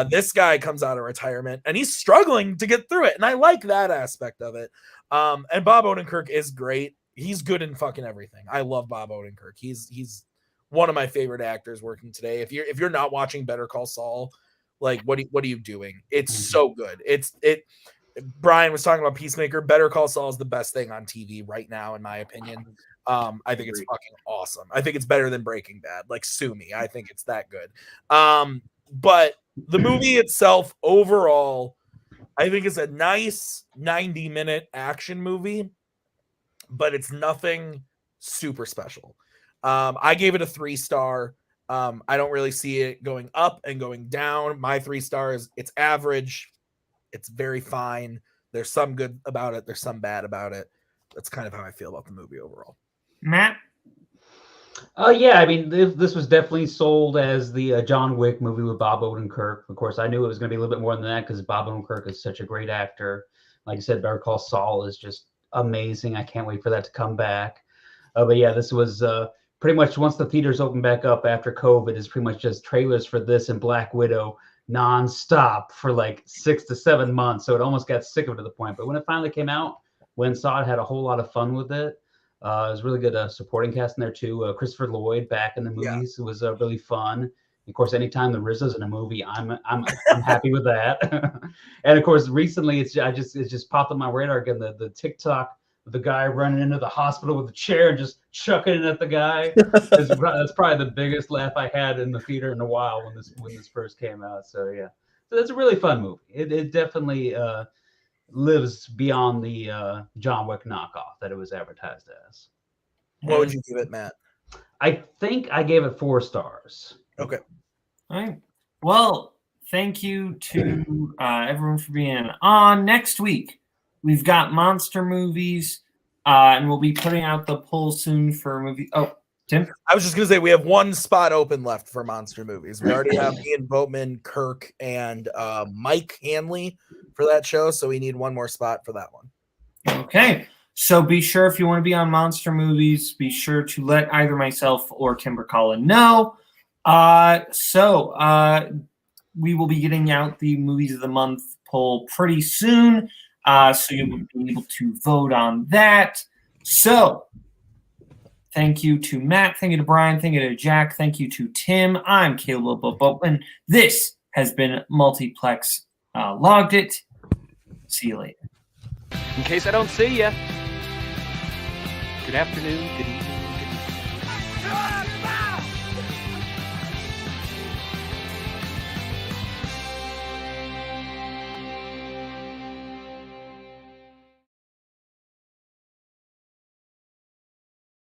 This guy comes out of retirement and he's struggling to get through it. And I like that aspect of it. And Bob Odenkirk is great. He's good in fucking everything. I love Bob Odenkirk. He's one of my favorite actors working today. If you're not watching Better Call Saul, like what are you doing? It's so good. Brian was talking about Peacemaker. Better Call Saul is the best thing on TV right now, in my opinion. I think it's fucking awesome. I think it's better than Breaking Bad. Like, sue me. I think it's that good. But the movie itself, overall, I think it's a nice 90-minute action movie, but it's nothing super special. I gave it a 3-star. I don't really see it going up and going down. My 3 stars, it's average. It's very fine. There's some good about it. There's some bad about it. That's kind of how I feel about the movie overall. Matt? Yeah, I mean, this was definitely sold as the John Wick movie with Bob Odenkirk. Of course, I knew it was going to be a little bit more than that because Bob Odenkirk is such a great actor. Like I said, Better Call Saul is just amazing. I can't wait for that to come back. But yeah, this was pretty much once the theaters opened back up after COVID, is pretty much just trailers for this and Black Widow nonstop for like 6 to 7 months. So it almost got sick of it to the point. But when it finally came out, when saw it, had a whole lot of fun with it. It was really good supporting cast in there too. Christopher Lloyd back in the movies. It was really fun. Of course, anytime the RZA's in a movie, I'm happy with that. And of course, recently it just popped on my radar again. The TikTok of the guy running into the hospital with a chair and just chucking it at the guy. That's probably the biggest laugh I had in the theater in a while when this first came out. So yeah, so that's a really fun movie. It definitely lives beyond the John Wick knockoff that it was advertised as. What would you give it, Matt? I think I gave it 4 stars. Okay. All right. Well, thank you to everyone for being on. Next week, we've got monster movies, and we'll be putting out the poll soon for a movie. Oh, Tim? I was just going to say we have 1 spot open left for monster movies. We already have Ian Boatman, Kirk, and Mike Hanley for that show, so we need 1 more spot for that one. Okay. So be sure, if you want to be on monster movies, be sure to let either myself or Tim Brzakala know. We will be getting out the Movies of the Month poll pretty soon, so you'll be able to vote on that. So thank you to Matt, thank you to Brian, thank you to Jack, thank you to Tim. I'm Kaleb Koho. This has been Multiplex Logged It. See you later. In case I don't see ya. Good afternoon, good evening, good evening.